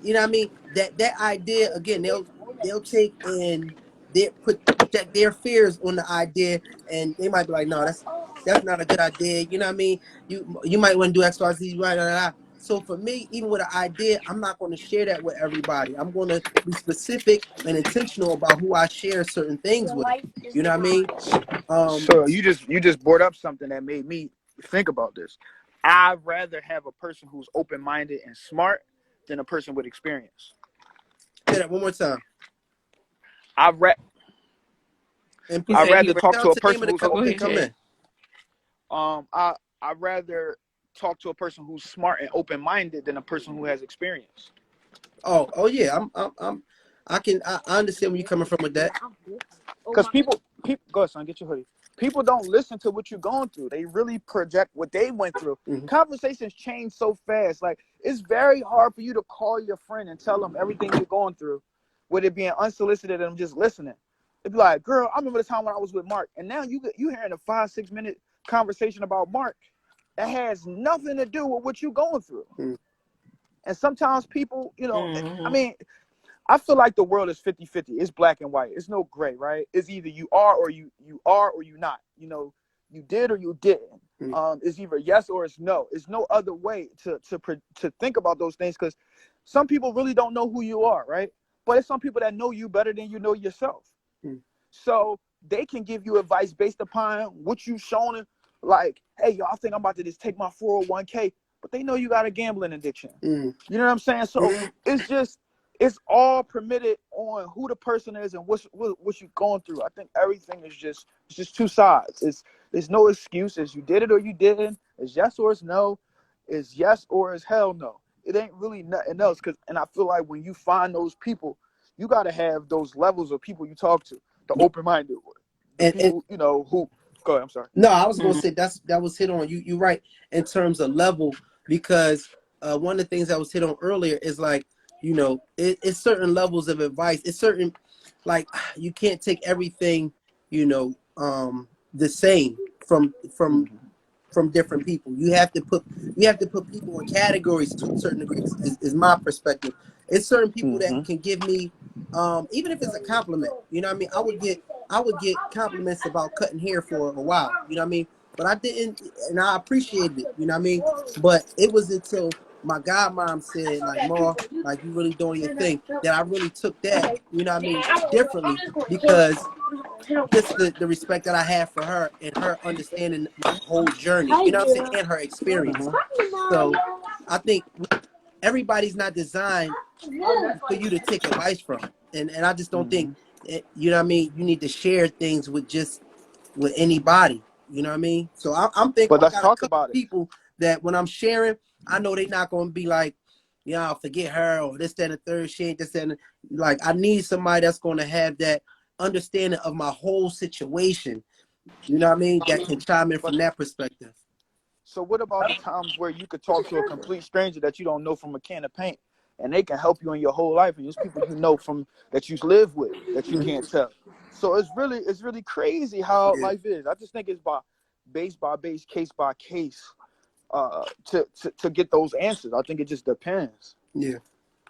you know what I mean, that idea again, they'll take and they project their fears on the idea, and they might be like, no, that's not a good idea. You know what I mean? You might want to do X, Y, Z, right? So for me, even with an idea, I'm not going to share that with everybody. I'm going to be specific and intentional about who I share certain things with. You know what I mean? So you just brought up something that made me think about this. I'd rather have a person who's open minded and smart than a person with experience. Say that one more time. I ra- And He I'd said please he rather read. talk to a pronounce the name person of the who's Oh, go company. ahead, Come Jay. in. I'd rather talk to a person who's smart and open minded than a person who has experience. Oh yeah. I understand where you're coming from with that. Because people, go ahead, son, get your hoodie. People don't listen to what you're going through. They really project what they went through. Mm-hmm. Conversations change so fast. Like, it's very hard for you to call your friend and tell them everything you're going through, with it being unsolicited and just listening. It'd be like, girl, I remember the time when I was with Mark, and now you hearing a 5-6 minute conversation about Mark that has nothing to do with what you're going through. Mm-hmm. And sometimes people, I Mm-hmm. mean, I feel like the world is 50-50. It's black and white. It's no gray, right? It's either you are or you are or you not. You did or you didn't. It's either yes or it's no. It's no other way to think about those things, because some people really don't know who you are, right? But it's some people that know you better than you know yourself. Mm-hmm. So they can give you advice based upon what you've shown them. Like, hey, y'all, I think I'm about to just take my 401k, but they know you got a gambling addiction. Mm-hmm. You know what I'm saying? So it's all permitted on who the person is and what you're going through. I think everything is just two sides. There's no excuses. You did it or you didn't. It's yes or it's no. It's yes or it's hell no. It ain't really nothing else. And I feel like when you find those people, you got to have those levels of people you talk to. The open-minded one. The And people, who. Go ahead. I'm sorry. no, I was gonna Mm-hmm. say that was hit on. You right in terms of level, because one of the things that was hit on earlier is like, it's certain levels of advice. It's certain, like, you can't take everything, the same from different people. You have to put people in categories to a certain degree. Is my perspective. It's certain people that Mm-hmm. can give me, even if it's a compliment. You know what I mean? I would get compliments about cutting hair for a while. You know what I mean? But I didn't, and I appreciated it. You know what I mean? But it was until my godmom said, like, "Ma, like, you really doing your thing," that I really took that, you know what I mean, differently, because just the respect that I have for her and her understanding my whole journey, you know what I'm saying, and her experience. So I think everybody's not designed for you to take advice from, and I just don't think, Mm-hmm. you know what I mean, you need to share things with anybody. You know what I mean? So I'm thankful But I let's got a talk couple about it. people that when I'm sharing, I know they're not going to be like, I'll forget her or this, that, and the third. She ain't this, that, and like, I need somebody that's going to have that understanding of my whole situation. You know what I mean? That can chime in But from that perspective. so what about the times where you could talk to a complete stranger that you don't know from a can of paint, and they can help you in your whole life, and there's people from that you live with that you can't tell. So it's really crazy how Yeah. life is. I just think it's by base, case by case, to get those answers. I think it just depends. Yeah.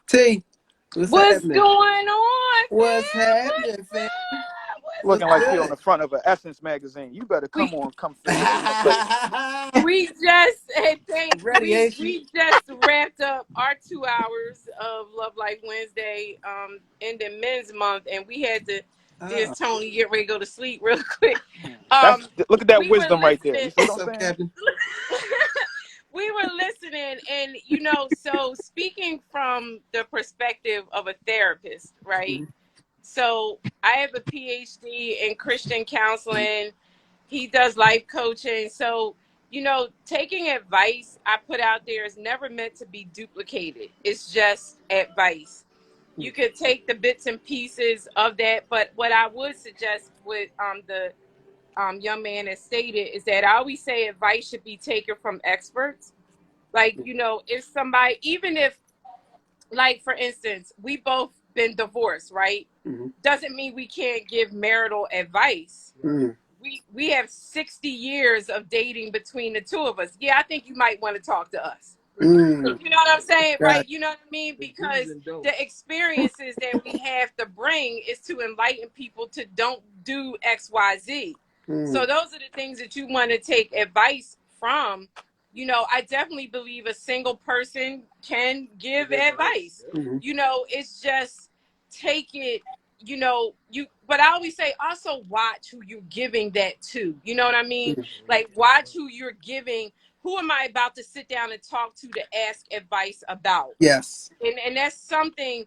T, what's What's happening? going on, What's fam? happening, What's fam? up? What's What's Looking like she on good? the front of an Essence magazine. You better we come fit in the place. we just hey, thank Ready, ain't she? we just wrapped up our 2 hours of Love Life Wednesday, ending Men's Month, and we had to. There's Oh, Tony get ready to go to sleep real quick. Look at that We were wisdom right there. listening. You see what what's I'm up, saying? Captain? We were listening, and so speaking from the perspective of a therapist, right? Mhm. So I have a PhD in Christian counseling. He does life coaching. So, taking advice I put out there is never meant to be duplicated. It's just advice. You could take the bits and pieces of that, but what I would suggest with the young man has stated is that I always say advice should be taken from experts. Like, if somebody, even if, like, for instance, we both been divorced, right? Mhm. Doesn't mean we can't give marital advice. Mhm. We have 60 years of dating between the two of us. Yeah, I think you might want to talk to us. Mhm. You know what I'm saying, Got right? You know what I mean? Because the experiences that we have to bring is to enlighten people to don't do XYZ. it. So those are the things that you want to take advice from. You know, I definitely believe a single person can give advice. Mm-hmm. You know, it's just take it, you know, but I always say also watch who you're giving that to. You know what I mean? Like watch who you're giving. Who am I about to sit down and talk to ask advice about? Yes. And that's something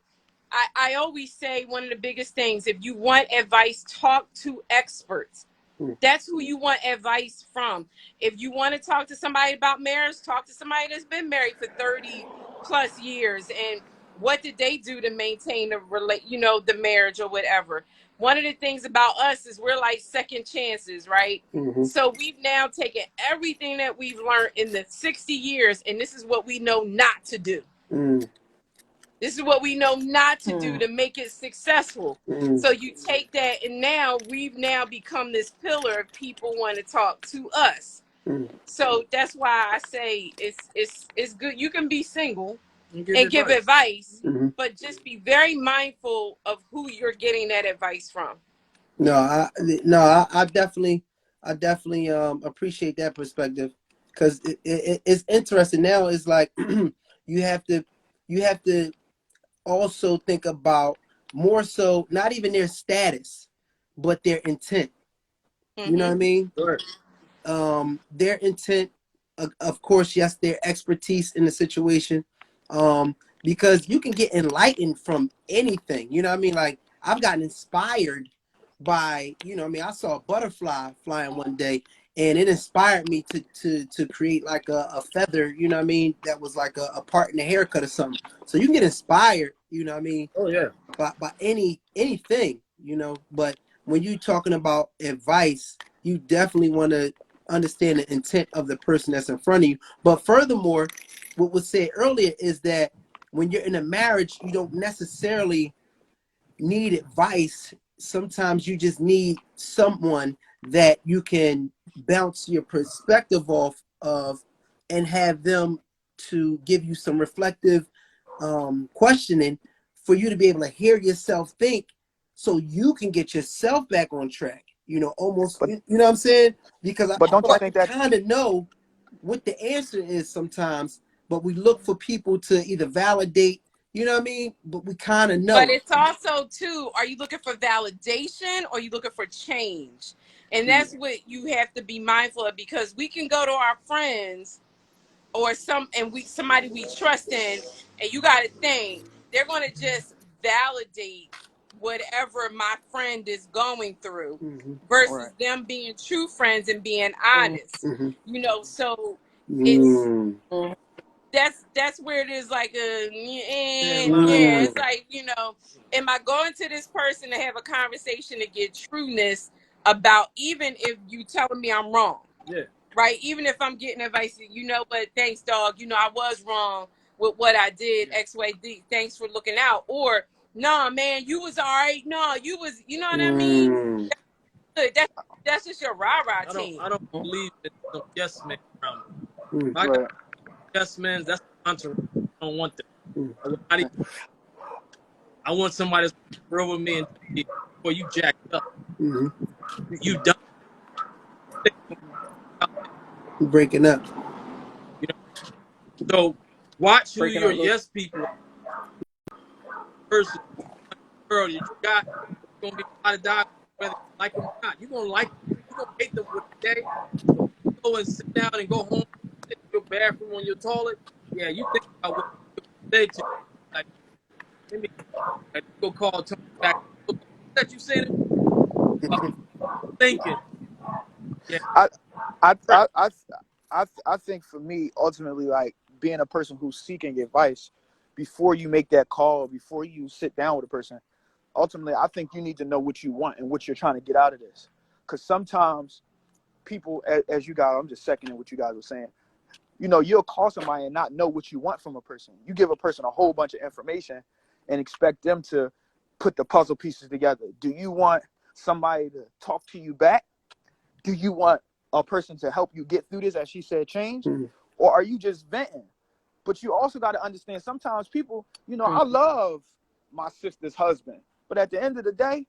I always say, one of the biggest things, if you want advice, talk to experts. That's who you want advice from. If you want to talk to somebody about marriage, talk to somebody that's been married for 30 plus years and what did they do to maintain the marriage or whatever. One of the things about us is we're like second chances, right? Mm-hmm. So we've now taken everything that we've learned in the 60 years and this is what we know not to do. Mm-hmm. This is what we know not to do to make it successful. Mm-hmm. So you take that, and now we've become this pillar of people want to talk to us. So that's why I say it's good. You can be single and give advice, Mm-hmm. but just be very mindful of who you're getting that advice from. No, I definitely appreciate that perspective because it's interesting now. It's like you have to also think about more so not even their status, but their intent. You know what I mean? Their intent, of course, yes, their expertise in the situation, because you can get enlightened from anything. You know what I mean? Like I've gotten inspired by, you know what I mean? I saw a butterfly flying one day and it inspired me to create like a feather, you know what I mean? That was like a part in the haircut or something. So you can get inspired, you know what I mean? Oh yeah. By anything, you know, but when you're talking about advice, you definitely want to understand the intent of the person that's in front of you. But furthermore, what was said earlier is that when you're in a marriage, you don't necessarily need advice. Sometimes you just need someone that you can bounce your perspective off of and have them to give you some reflective questioning for you to be able to hear yourself think so you can get yourself back on track. You know, almost, But you know what I'm saying? Because I but don't feel you like we think that? kind of know what the answer is sometimes, but we look for people to either validate, you know what I mean? But we kind of But know. it's also too, are you looking for validation or are you looking for change? And that's what you have to be mindful of because we can go to our friends or somebody we trust in, and you got to think they're going to just validate whatever my friend is going through Mm-hmm. versus Right. them being true friends and being honest. Mm-hmm. You know, so it's Mm. that's where it is like yeah, Mm. it's like, you know, am I going to this person to have a conversation to get trueness about, even if you telling me I'm wrong? Yeah. Right? Even if I'm getting advice, you know, but thanks, dog. You know, I was wrong with what I did, X, Y, Z. Thanks for looking out. Or, nah, man, you was all right. No, you was, you know what I mean? Mm. Good. That's just your rah-rah team. I don't believe in some yes men around me. Mm. If I got Right. yes men, that's an entourage. I don't want that. Mm. I, would not even, I want somebody that's real with me and before you jacked up. Mm-hmm. You done. Breaking up. You know. So watch who Breaking your up. yes people are. Person, girl that you got, gonna be a lot of die whether you like them or not. You're gonna like them. You're gonna hate them for the day. Go and sit down and go home, sit in your bathroom on your toilet. Yeah, you think about what you said to you. Like, let me go call Tony back. That you saying thinking. Yeah, I I right. I I I think for me, ultimately, like being a person who's seeking advice before you make that call, before you sit down with a person, ultimately, I think you need to know what you want and what you're trying to get out of this. Because sometimes people, as you guys, I'm just seconding what you guys were saying. You know, you'll call somebody and not know what you want from a person. You give a person a whole bunch of information and expect them to put the puzzle pieces together. Do you want somebody to talk to you back? Do you want a person to help you get through this, as she said, change? Mm. Or are you just venting? But you also got to understand sometimes people, you know, I love my sister's husband. But at the end of the day,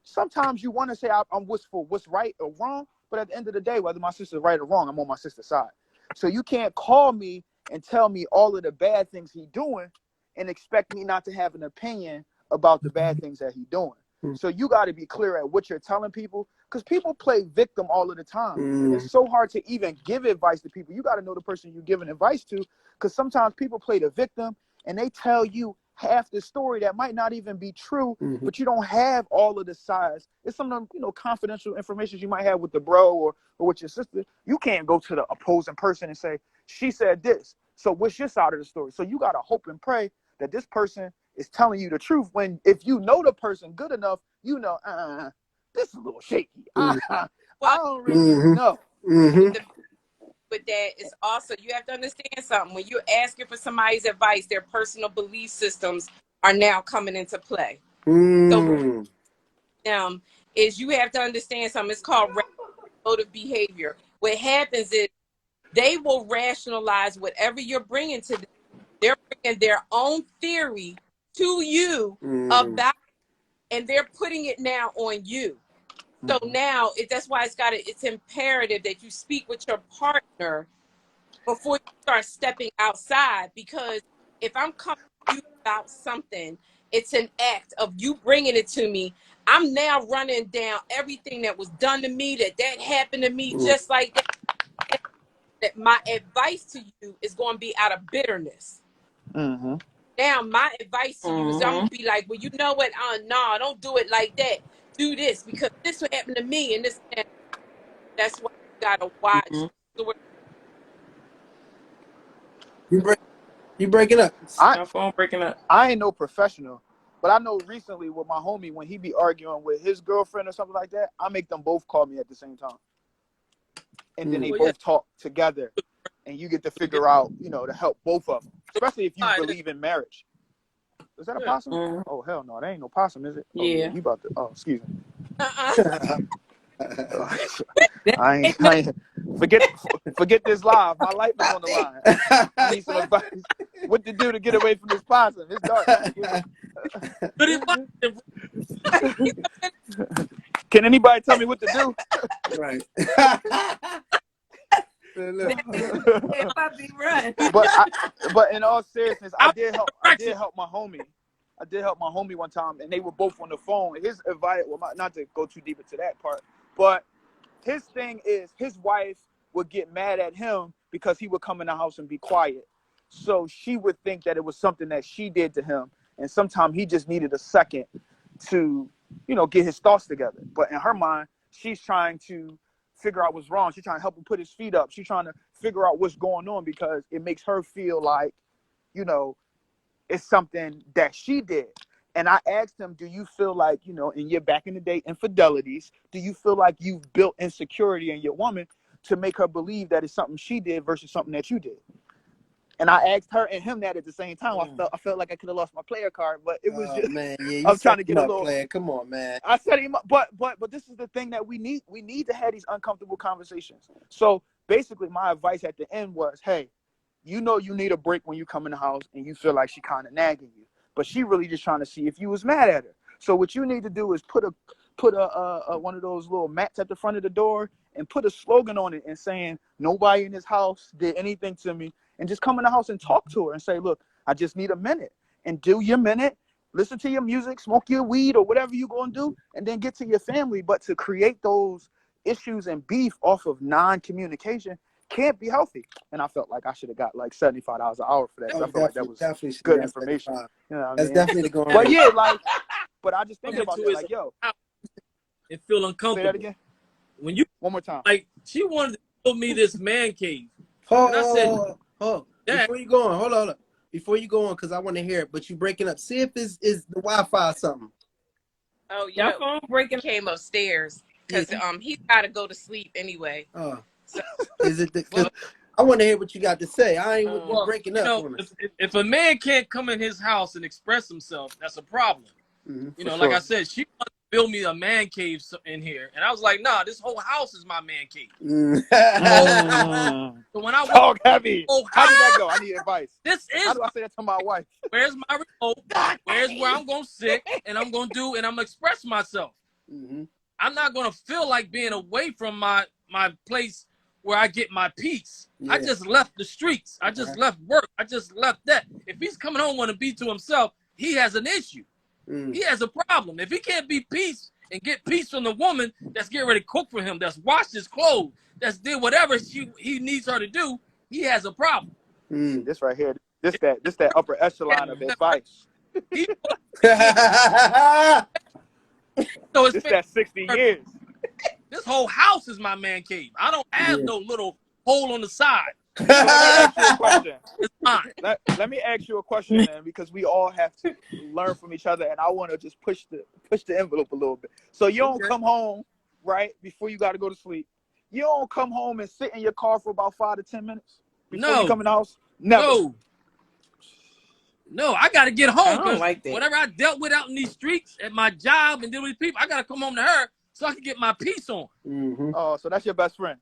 sometimes you want to say I'm what's right or wrong. But at the end of the day, whether my sister's right or wrong, I'm on my sister's side. So you can't call me and tell me all of the bad things he doing and expect me not to have an opinion about the bad things that he doing. So you got to be clear at what you're telling people, because people play victim all of the time. It's so hard to even give advice to people. You got to know the person you're giving advice to, because sometimes people play the victim and they tell you half the story that might not even be true, but you don't have all of the sides. It's some of them, confidential information you might have with the bro or with your sister. You can't go to the opposing person and say, she said this, so what's your side of the story? So you got to hope and pray that this person is telling you the truth, when if you know the person good enough, this is a little shaky. I don't really know. But that is also, you have to understand something. When you're asking for somebody's advice, their personal belief systems are now coming into play. So is you have to understand something. It's called motive behavior. What happens is they will rationalize whatever you're bringing to them. They're bringing their own theory to you about, and they're putting it now on you. So now that's why it's imperative that you speak with your partner before you start stepping outside, because if I'm coming to you about something, it's an act of you bringing it to me. I'm now running down everything that was done to me, that happened to me, just like that. And that my advice to you is going to be out of bitterness. Now, my advice to you is I'm going to be like, well, you know what? No, don't do it like that. Do this, because this would happen to me, and this and that's why you got to watch. You breaking up. My phone breaking up. I ain't no professional, but I know recently with my homie, when he be arguing with his girlfriend or something like that, I make them both call me at the same time. And then they both talk together, and you get to figure out, to help both of them, especially if you believe in marriage. Is that a possum? Oh, hell no. That ain't no possum, is it? Yeah. Oh, you about to, excuse me. I ain't forget this live. My life is on the line. I need some advice. What to do to get away from this possum? It's dark. Can anybody tell me what to do? Right. But in all seriousness, I did help my homie. I did help my homie one time, and they were both on the phone. His advice, well, not to go too deep into that part, but his thing is his wife would get mad at him because he would come in the house and be quiet. So she would think that it was something that she did to him, and sometimes he just needed a second to, get his thoughts together. But in her mind, she's trying to figure out what's wrong. She's trying to help him put his feet up. She's trying to figure out what's going on, because it makes her feel like, it's something that she did. And I asked him, do you feel like, in your back in the day infidelities, do you feel like you've built insecurity in your woman to make her believe that it's something she did versus something that you did? And I asked her and him that at the same time. I felt like I could have lost my player card, but it was just, man, yeah, I'm trying to get a little player. Come on, man. I set him up, but this is the thing that we need. We need to have these uncomfortable conversations. So basically, my advice at the end was, hey, you need a break when you come in the house and you feel like she kind of nagging you, but she really just trying to see if you was mad at her. So what you need to do is put a one of those little mats at the front of the door and put a slogan on it and saying, nobody in this house did anything to me, and just come in the house and talk to her and say, look, I just need a minute, and do your minute, listen to your music, smoke your weed or whatever you're going to do, and then get to your family. But to create those issues and beef off of non-communication can't be healthy. And I felt like I should have got like $75 an hour for that. I felt like that was good information. That's definitely the going. But yeah, but I just think about that, like, yo, and feel uncomfortable. Say that again. When you one more time, like, she wanted to build me this man cave. And I said, before you go on, hold on. Before you go on, because I want to hear it, but you breaking up. See if is the Wi-Fi or something. Oh, your phone breaking came upstairs because he's got to go to sleep anyway. So, is it? I want to hear what you got to say. I ain't breaking up. If a man can't come in his house and express himself, that's a problem. Like I said, she wanted to build me a man cave in here, and I was like, nah, this whole house is my man cave. So when I talk heavy, how did that go? I need advice. How do I say that to my wife? Where's my remote? Where's where I'm gonna sit and I'm gonna do and I'm gonna express myself. I'm not gonna feel like being away from my place where I get my peace. Yeah. I just left the streets. I just left work. I just left that. If he's coming home want to be to himself, he has an issue. He has a problem. If he can't be peace and get peace from the woman that's getting ready to cook for him, that's washed his clothes, that's did whatever he needs her to do, he has a problem. This right here, this that upper echelon of advice. So This that 60 years. This whole house is my man cave. I don't have no little hole on the side. So let me ask you a question. It's mine. Let me ask you a question, man, because we all have to learn from each other, and I want to just push the envelope a little bit. So you don't come home right before you got to go to sleep. You don't come home and sit in your car for about 5 to 10 minutes before you come in the house. Never. No, I got to get home. I don't like that. Whatever I dealt with out in these streets at my job and dealing with people, I got to come home to her so I can get my peace on. Oh, so that's your best friend.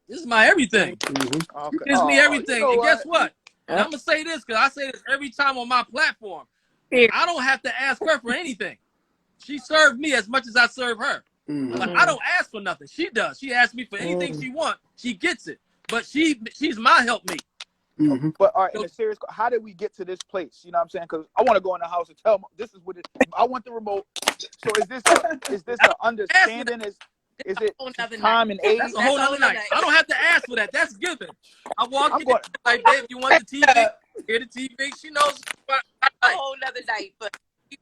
This is my everything. Okay. She gives me everything. You know and what? guess what? And I'm going to say this because I say this every time on my platform. I don't have to ask her for anything. She served me as much as I serve her. But I don't ask for nothing. She does. She asks me for anything she wants. She gets it. But she's my helpmate. But all right, in a serious, how did we get to this place? You know what I'm saying? Because I want to go in the house and tell them this is what it. I want the remote. So is this an understanding? Is it time and age? That's a whole other night. I don't have to ask for that. That's given. I walk in like, babe, you want the TV? Hear the TV? She knows. A whole nother night. But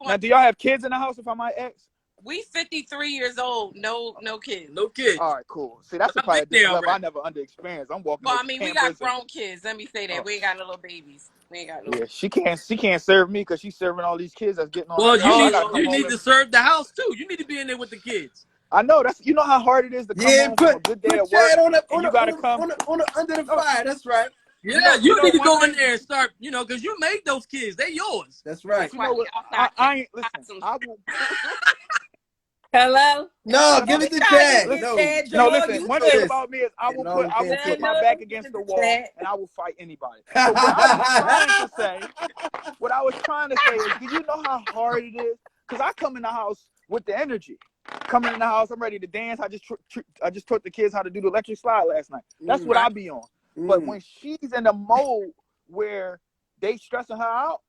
now, do y'all have kids in the house? If I might ask. We 53 years old. No kids. No kids. All right, cool. See, that's the part of this level I never underexperienced. I'm walking. Well, I mean, we got grown kids. Let me say that we ain't got no little babies. We ain't got no. Yeah, she can't serve me because she's serving all these kids that's getting on. Well, you need to serve the house too. You need to be in there with the kids. I know you know how hard it is to come home from a good day at work. You gotta come under the fire. That's right. Yeah, you need to go in there and start. Because you made those kids. They yours. That's right. You know what? I ain't listen. I will. Hello? No, give it to Chad. No, listen. One thing about me is I will put my back against the wall and I will fight anybody. So what I was trying to say is, do you know how hard it is? Because I come in the house with the energy. Coming in the house, I'm ready to dance. I just taught the kids how to do the electric slide last night. That's what I be on. But when she's in the mode where they stressing her out,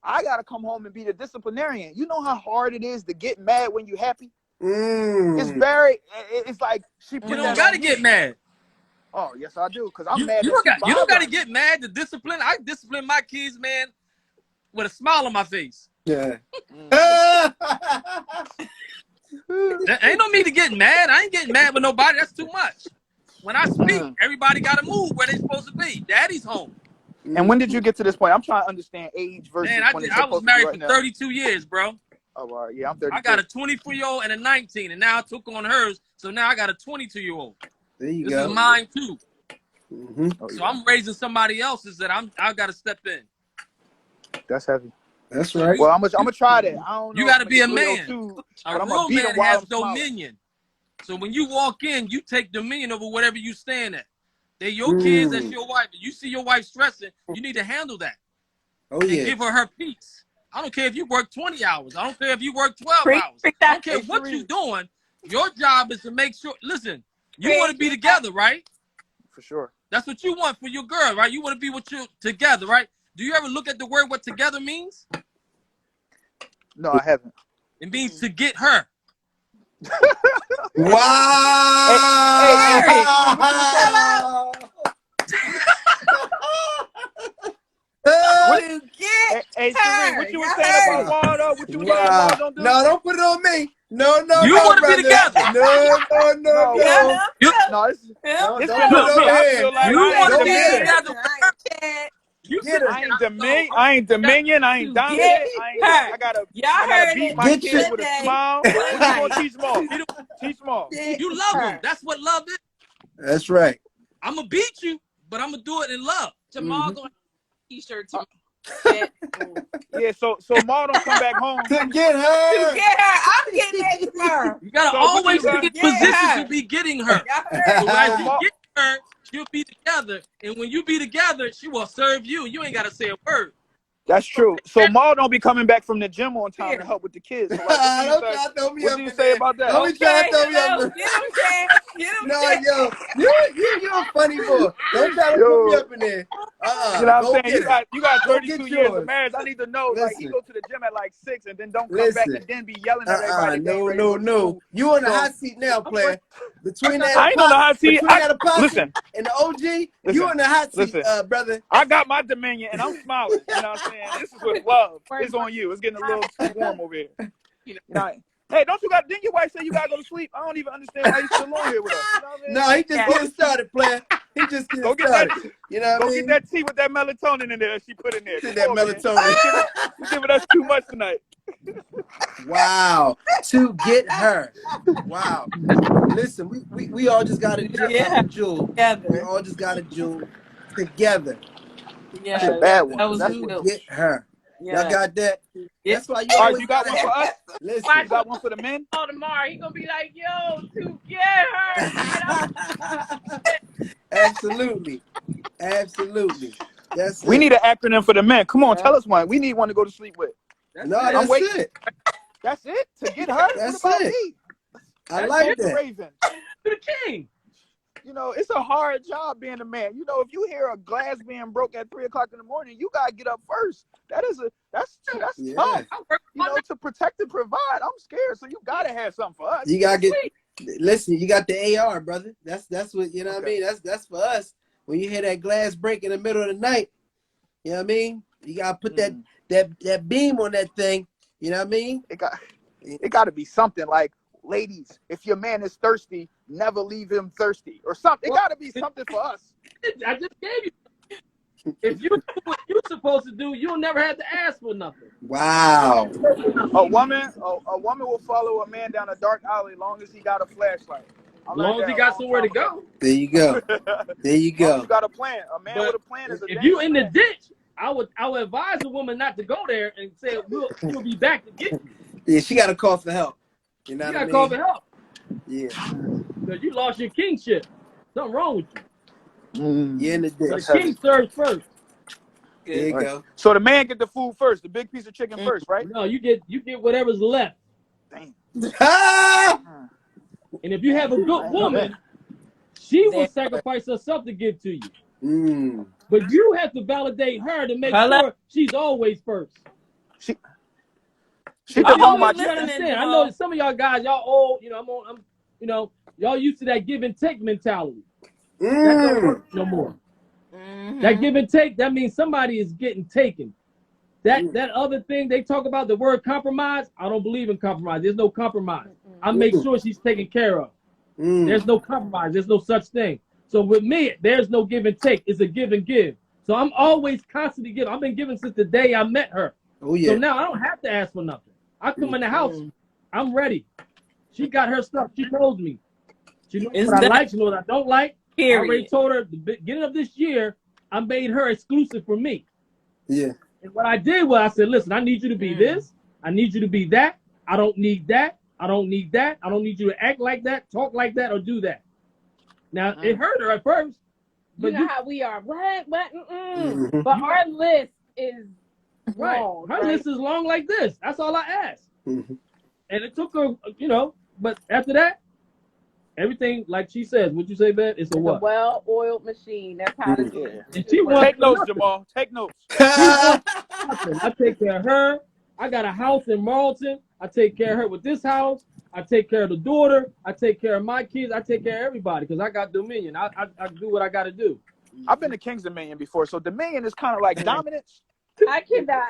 I gotta come home and be the disciplinarian. You know how hard it is to get mad when you're happy? It's like she. You don't gotta get mad. Oh yes, I do. Cause I'm mad. You don't gotta get mad to discipline. I discipline my kids, man, with a smile on my face. Yeah. Ain't no need to get mad. I ain't getting mad with nobody. That's too much. When I speak, everybody gotta move where they supposed to be. Daddy's home. And when did you get to this point? I'm trying to understand age versus. Man, I was married for 32 years, bro. Oh, all right. Yeah, I'm 32. I got a 24-year-old and a 19, and now I took on hers, so now I got a 22-year-old. There you this go. Is mine too. So I'm raising somebody else's that I got to step in. That's heavy. That's right. Well, I'm gonna try that. I don't know. You got to be a man. A real man has dominion. So when you walk in, you take dominion over whatever you stand at. They're your kids, that's your wife. If you see your wife stressing, you need to handle that. Oh, and yeah. give her peace. I don't care if you work 20 hours. I don't care if you work 12 hours. I don't care what you're doing. Your job is to make sure, listen, you want to be together, right? For sure. That's what you want for your girl, right? You want to be with you together, right? Do you ever look at the word what together means? No, I haven't. It means to get her. Wow! Hey, Sheree, what you were saying about Waldo? What you were saying about don't do? No, don't put it on me. No, you want to be together. No. You want to be together. I ain't dominion. I ain't dominant. I gotta beat my kids with a smile. What you gonna teach them all? Teach them all. You love them. That's what love is. That's right. I'm gonna beat you, but I'm gonna do it in love. Jamal going t-shirt tomorrow. Yeah, so Ma don't come back home. To get her. I'm getting that tomorrow. You gotta always be in position to be getting her. So as you get her, she'll be together, and when you be together, she will serve you. You ain't gotta say a word. That's true. So Maul don't be coming back from the gym on time to help with the kids. So like, Don't try to throw me what up do you in say there. about that? Don't be trying to throw me up. Get him, Chad. Get him, No, Chad. yo, you a funny boy. Don't try to put me up in there. You know what I'm Go saying? get You got Go 32 get years of yours. marriage. I need to know, like, he Listen. go to the gym at like 6 and then don't come back and then be yelling at everybody. They ain't ready to go to No. school. You on the So- hot seat now, player. Between that I ain't on the hot seat. between that apostle Listen, and the OG, you on the hot seat, brother. I got my dominion and I'm smiling. You know what I'm saying? This is with love. It's on you. It's getting a little too warm over here. You know, hey, didn't your wife say you gotta go to sleep? I don't even understand why he's still on here with us. You know what I mean? No, he just getting started, player. He just getting started. You know what I mean? Go get that tea with that melatonin in there she put in there. That melatonin. You giving us too much tonight. Wow. To get her. Wow. Listen, we all just got a jewel. We all just got a jewel together. Yeah, That's a bad one. that was To get her. Yeah. Y'all got that? That's why you All always right, you got one for us? Listen. You got one for the men? Oh, tomorrow he gonna be like, yo, to get her. Absolutely. That's We it. need an acronym for the men. Come on, tell us one. We need one to go to sleep with. That's it. That's it? To get her? That's what about it. me? I like the that. Raven. The king. You know, it's a hard job being a man. You know, if you hear a glass being broke at 3 o'clock in the morning, you gotta get up first. That's tough. You know, to protect and provide. I'm scared, so you gotta have something for us. You gotta listen, you got the AR, brother. That's what you know what I mean? That's for us. When you hear that glass break in the middle of the night, you know what I mean? You gotta put that beam on that thing. You know what I mean? It gotta be something like, ladies, if your man is thirsty, never leave him thirsty, or something. It gotta be something for us. I just gave you. If you do what you're supposed to do, you'll never have to ask for nothing. Wow. A woman will follow a man down a dark alley as long as he got a flashlight. As long as he got somewhere to go. There you go. There you go. You got a plan. A man with a plan is a if you in the ditch, I would advise a woman not to go there and say we'll be back to get you. Yeah, she gotta call for help. You know what I mean? Call for help. Yeah. Because you lost your kingship. Something wrong with you. You're in the ditch. The king serves first. There you go. So the man get the food first, the big piece of chicken first, right? No, you get whatever's left. Damn. And if you have a good woman, she will sacrifice herself to give to you. But you have to validate her to make sure she's always first. She can do my understand. I know that some of y'all guys, y'all old, y'all used to that give and take mentality. That don't work no more. That give and take, that means somebody is getting taken. That other thing they talk about, the word compromise, I don't believe in compromise. There's no compromise. I make sure she's taken care of. There's no compromise. There's no such thing. So with me, there's no give and take. It's a give and give. So I'm always constantly giving. I've been giving since the day I met her. Oh yeah. So now I don't have to ask for nothing. I come in the house, I'm ready. She got her stuff. She knows me. She knows what I like. She knows what I don't like. I already told her at the beginning of this year, I made her exclusive for me. Yeah. And what I did was I said, listen, I need you to be this. I need you to be that. I don't need that. I don't need that. I don't need you to act like that, talk like that, or do that. Now, it hurt her at first. But you know how we are. What? But our list is long. Her list is long like this. That's all I asked. And it took her, but after that, everything, like she says, what you say, Beth? It's a what? A well-oiled machine. That's how to do it. And she Take notes, Jamal. Take notes. I take care of her. I got a house in Marital. I take care of her with this house. I take care of the daughter. I take care of my kids. I take care of everybody because I got dominion. I do what I got to do. I've been to King's Dominion before, so Dominion is kind of like dominance. I cannot.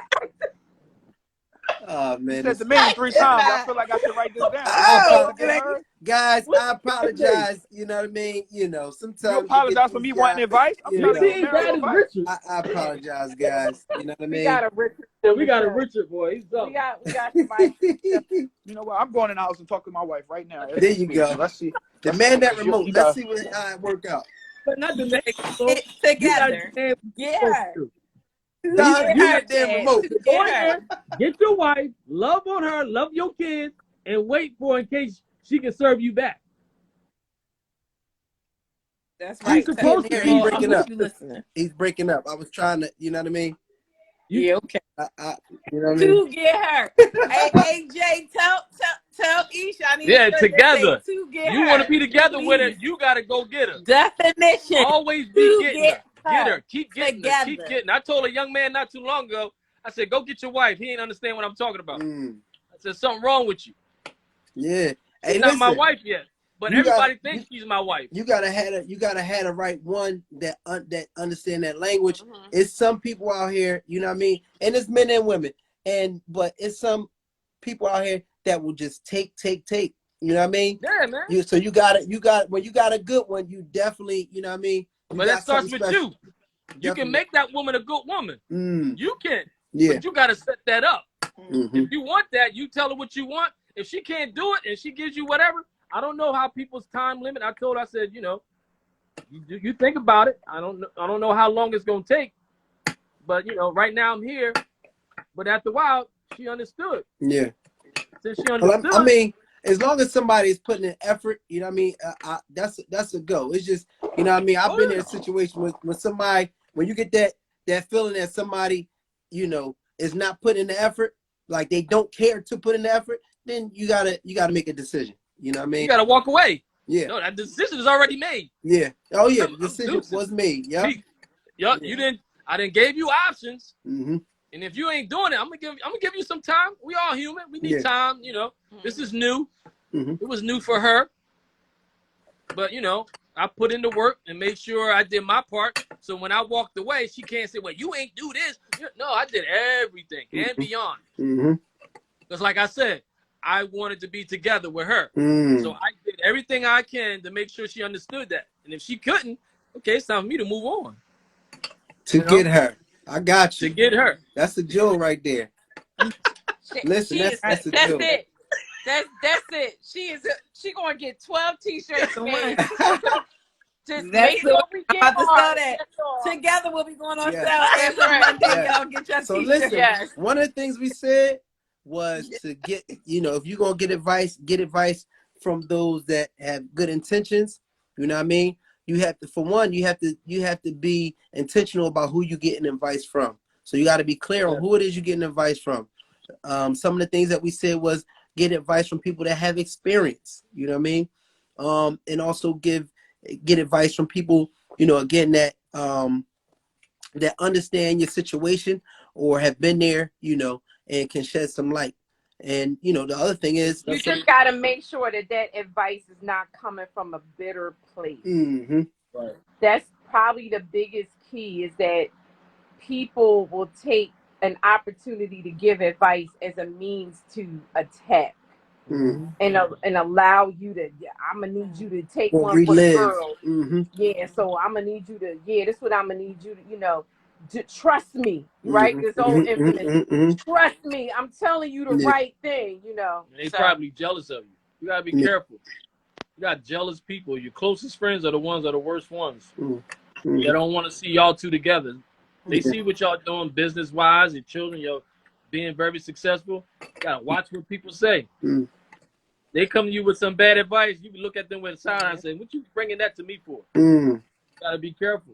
Oh man. You said Dominion 3 times. I feel like I should write this down. Guys, I apologize. You know what I mean? Sometimes you apologize for me wanting advice. I'm trying to get married advice. I apologize, guys. You know what I mean? We got a Richard. We got a Richard boy. He's up. We got somebody. You know what? I'm going in the house and talking to my wife right now. There you go. Let's see. The man that remote. Let's see how it work out. But not the man. Together. Yeah. You got damn remote. Get your wife, love on her, love your kids, and wait for in case she can serve you back. That's right. He's breaking up. He's breaking up. I was trying to, you know what I mean? Yeah, okay. You know what I mean? To get her. Hey, AJ, tell Isha I need to Yeah, say together. to get You want to her. be together with her, Please. you got to go get her. Definition. Always be To getting get her. Get her her. Keep getting her. Keep together. getting her. I told a young man not too long ago, I said, go get your wife. He ain't understand what I'm talking about. I said, something wrong with you. Yeah. She's Hey, not my listen. wife yet, but You got everybody thinks she's my wife. You gotta have the right one that understand that language. It's some people out here, you know what I mean, and it's men and women, but it's some people out here that will just take. You know what I mean? Yeah, man. You got when you got a good one, you definitely, you know what I mean. But it starts with you. You can make that woman a good woman. You can. Yeah. But you got to set that up. Mm-hmm. If you want that, you tell her what you want. If she can't do it and she gives you whatever, I don't know how people's time limit. I told her, I said, you know, you think about it. I don't know how long it's gonna take, but you know, right now I'm here. But after a while, she understood. Yeah. Since she understood, I mean, as long as somebody's putting in effort, you know what I mean. That's a go. It's just, you know what I mean. I've been in a situation with somebody when you get that feeling that somebody, you know, is not putting in the effort, like they don't care to put in the effort, then you gotta make a decision. You know what I mean? you gotta walk away. Yeah. No, that decision is already made. Yeah. Oh yeah, the decision was made. Yeah. You didn't. I didn't gave you options. Mm-hmm. And if you ain't doing it, I'm gonna give you some time. We all human. We need time. You know, this is new. It was new for her. But you know, I put in the work and made sure I did my part. So when I walked away, she can't say, "Well, you ain't do this." No, I did everything and beyond. Because, like I said, I wanted to be together with her. So I did everything I can to make sure she understood that. And if she couldn't, okay, it's time for me to move on. Get her. I got you. To get her. That's a jewel right there. Listen, that's a jewel. It. That's it. She gonna get 12 t-shirts made. Just make sure we get that. Together we'll be going on sale every Monday. Y'all get your so t-shirts. Listen, one of the things we said was to get, you know, if you're gonna get advice from those that have good intentions. You know what I mean? You have to, for one, you have to be intentional about who you're getting advice from. So you got to be clear on who it is you're getting advice from. Some of the things that we said was get advice from people that have experience. You know what I mean? And also get advice from people, you know, again, that that understand your situation or have been there, you know, and can shed some light. And you know, the other thing is you just got to make sure that advice is not coming from a bitter place. Right. That's probably the biggest key, is that people will take an opportunity to give advice as a means to attack. And allow you to, I'm gonna need you to take one for the girl. Yeah, so I'm gonna need you to, this is what I'm gonna need you to, you know, to trust me, right? This old infamous, trust me, I'm telling you the right thing, you know. And they probably jealous of you. You gotta be careful. You got jealous people. Your closest friends are the ones that are the worst ones. They don't want to see y'all two together. They see what y'all doing business-wise, your children, you're being very successful. You gotta watch what people say. They come to you with some bad advice, you can look at them with a side eye and say, what you bringing that to me for? You gotta be careful.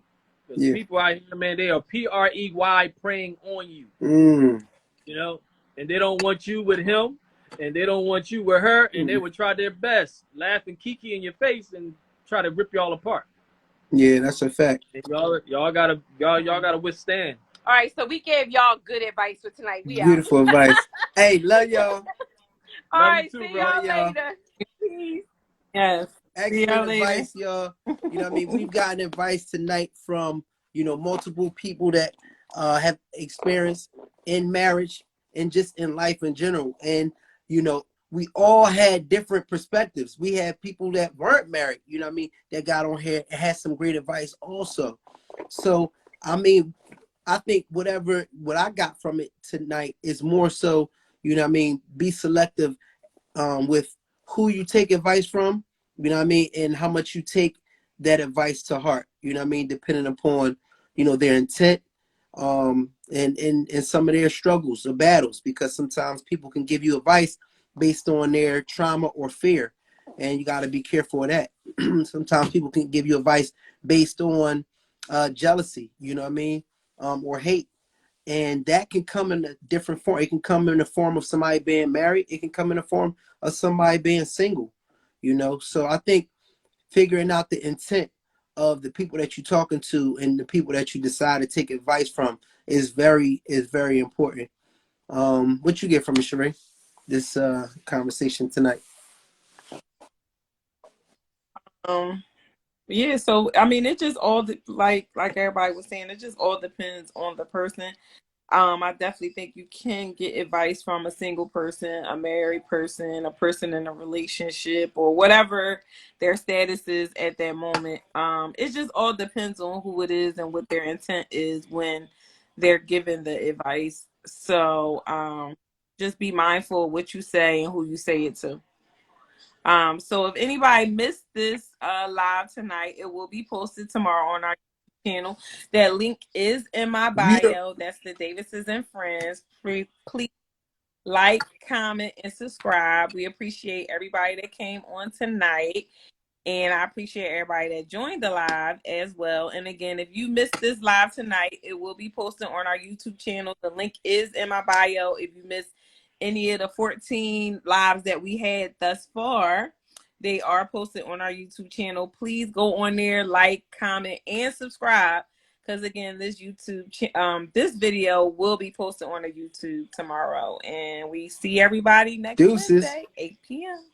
Because people out here, man, they are PREY preying on you. You know, and they don't want you with him, and they don't want you with her, and they would try their best, laugh and kiki in your face and try to rip y'all apart. Yeah, that's a fact. And y'all gotta withstand. All right, so we gave y'all good advice for tonight. We Beautiful advice. Hey, love y'all. All right, too, see bro. y'all later. Peace. Yes. Excellent advice, y'all. You know what I mean? We've gotten advice tonight from, you know, multiple people that have experience in marriage and just in life in general. And, you know, we all had different perspectives. We had people that weren't married, you know what I mean, that got on here and had some great advice also. So, I mean, I think what I got from it tonight is more so, you know what I mean, be selective with who you take advice from, you know what I mean, and how much you take that advice to heart, you know what I mean, depending upon, you know, their intent and some of their struggles or battles, because sometimes people can give you advice based on their trauma or fear, and you got to be careful of that. Sometimes people can give you advice based on jealousy, you know what I mean, or hate. And that can come in a different form. It can come in the form of somebody being married. It can come in the form of somebody being single, you know? So I think figuring out the intent of the people that you're talking to and the people that you decide to take advice from is very important. What you get from it, Sheree? This conversation tonight. Yeah, so I mean, it just all like everybody was saying, it just all depends on the person. I definitely think you can get advice from a single person, a married person, a person in a relationship, or whatever their status is at that moment. It just all depends on who it is and what their intent is when they're giving the advice. So, just be mindful of what you say and who you say it to. So if anybody missed this live tonight, it will be posted tomorrow on our channel. That link is in my Yeah. bio. That's the Davises and Friends. Please like, comment, and subscribe. We appreciate everybody that came on tonight. And I appreciate everybody that joined the live as well. And again, if you missed this live tonight, it will be posted on our YouTube channel. The link is in my bio. If you missed any of the 14 lives that we had thus far, they are posted on our YouTube channel. Please go on there, like, comment, and subscribe. Because again, this video will be posted on the YouTube tomorrow. And we see everybody next Deuces. Wednesday, 8 p.m.